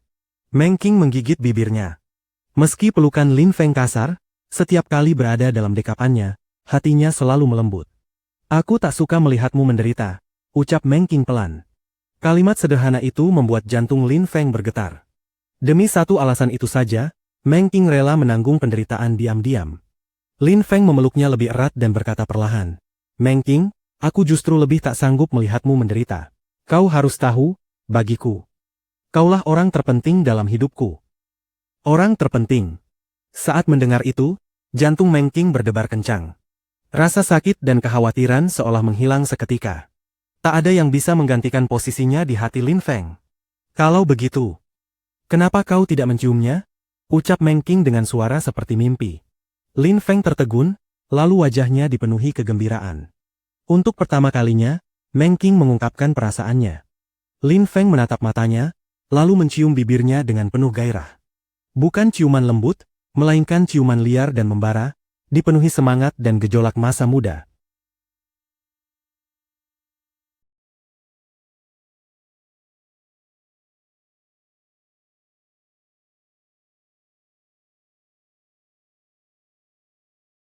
Meng Qing menggigit bibirnya. Meski pelukan Lin Feng kasar, setiap kali berada dalam dekapannya, hatinya selalu melembut. Aku tak suka melihatmu menderita, ucap Meng Qing pelan. Kalimat sederhana itu membuat jantung Lin Feng bergetar. Demi satu alasan itu saja, Meng Qing rela menanggung penderitaan diam-diam. Lin Feng memeluknya lebih erat dan berkata perlahan, Meng Qing, aku justru lebih tak sanggup melihatmu menderita. Kau harus tahu, bagiku. Kaulah orang terpenting dalam hidupku. Orang terpenting. Saat mendengar itu, jantung Meng Qing berdebar kencang. Rasa sakit dan kekhawatiran seolah menghilang seketika. Tak ada yang bisa menggantikan posisinya di hati Lin Feng. Kalau begitu, kenapa kau tidak menciumnya? Ucap Meng Qing dengan suara seperti mimpi. Lin Feng tertegun, lalu wajahnya dipenuhi kegembiraan. Untuk pertama kalinya, Meng Qing mengungkapkan perasaannya. Lin Feng menatap matanya, lalu mencium bibirnya dengan penuh gairah. Bukan ciuman lembut, melainkan ciuman liar dan membara, dipenuhi semangat dan gejolak masa muda.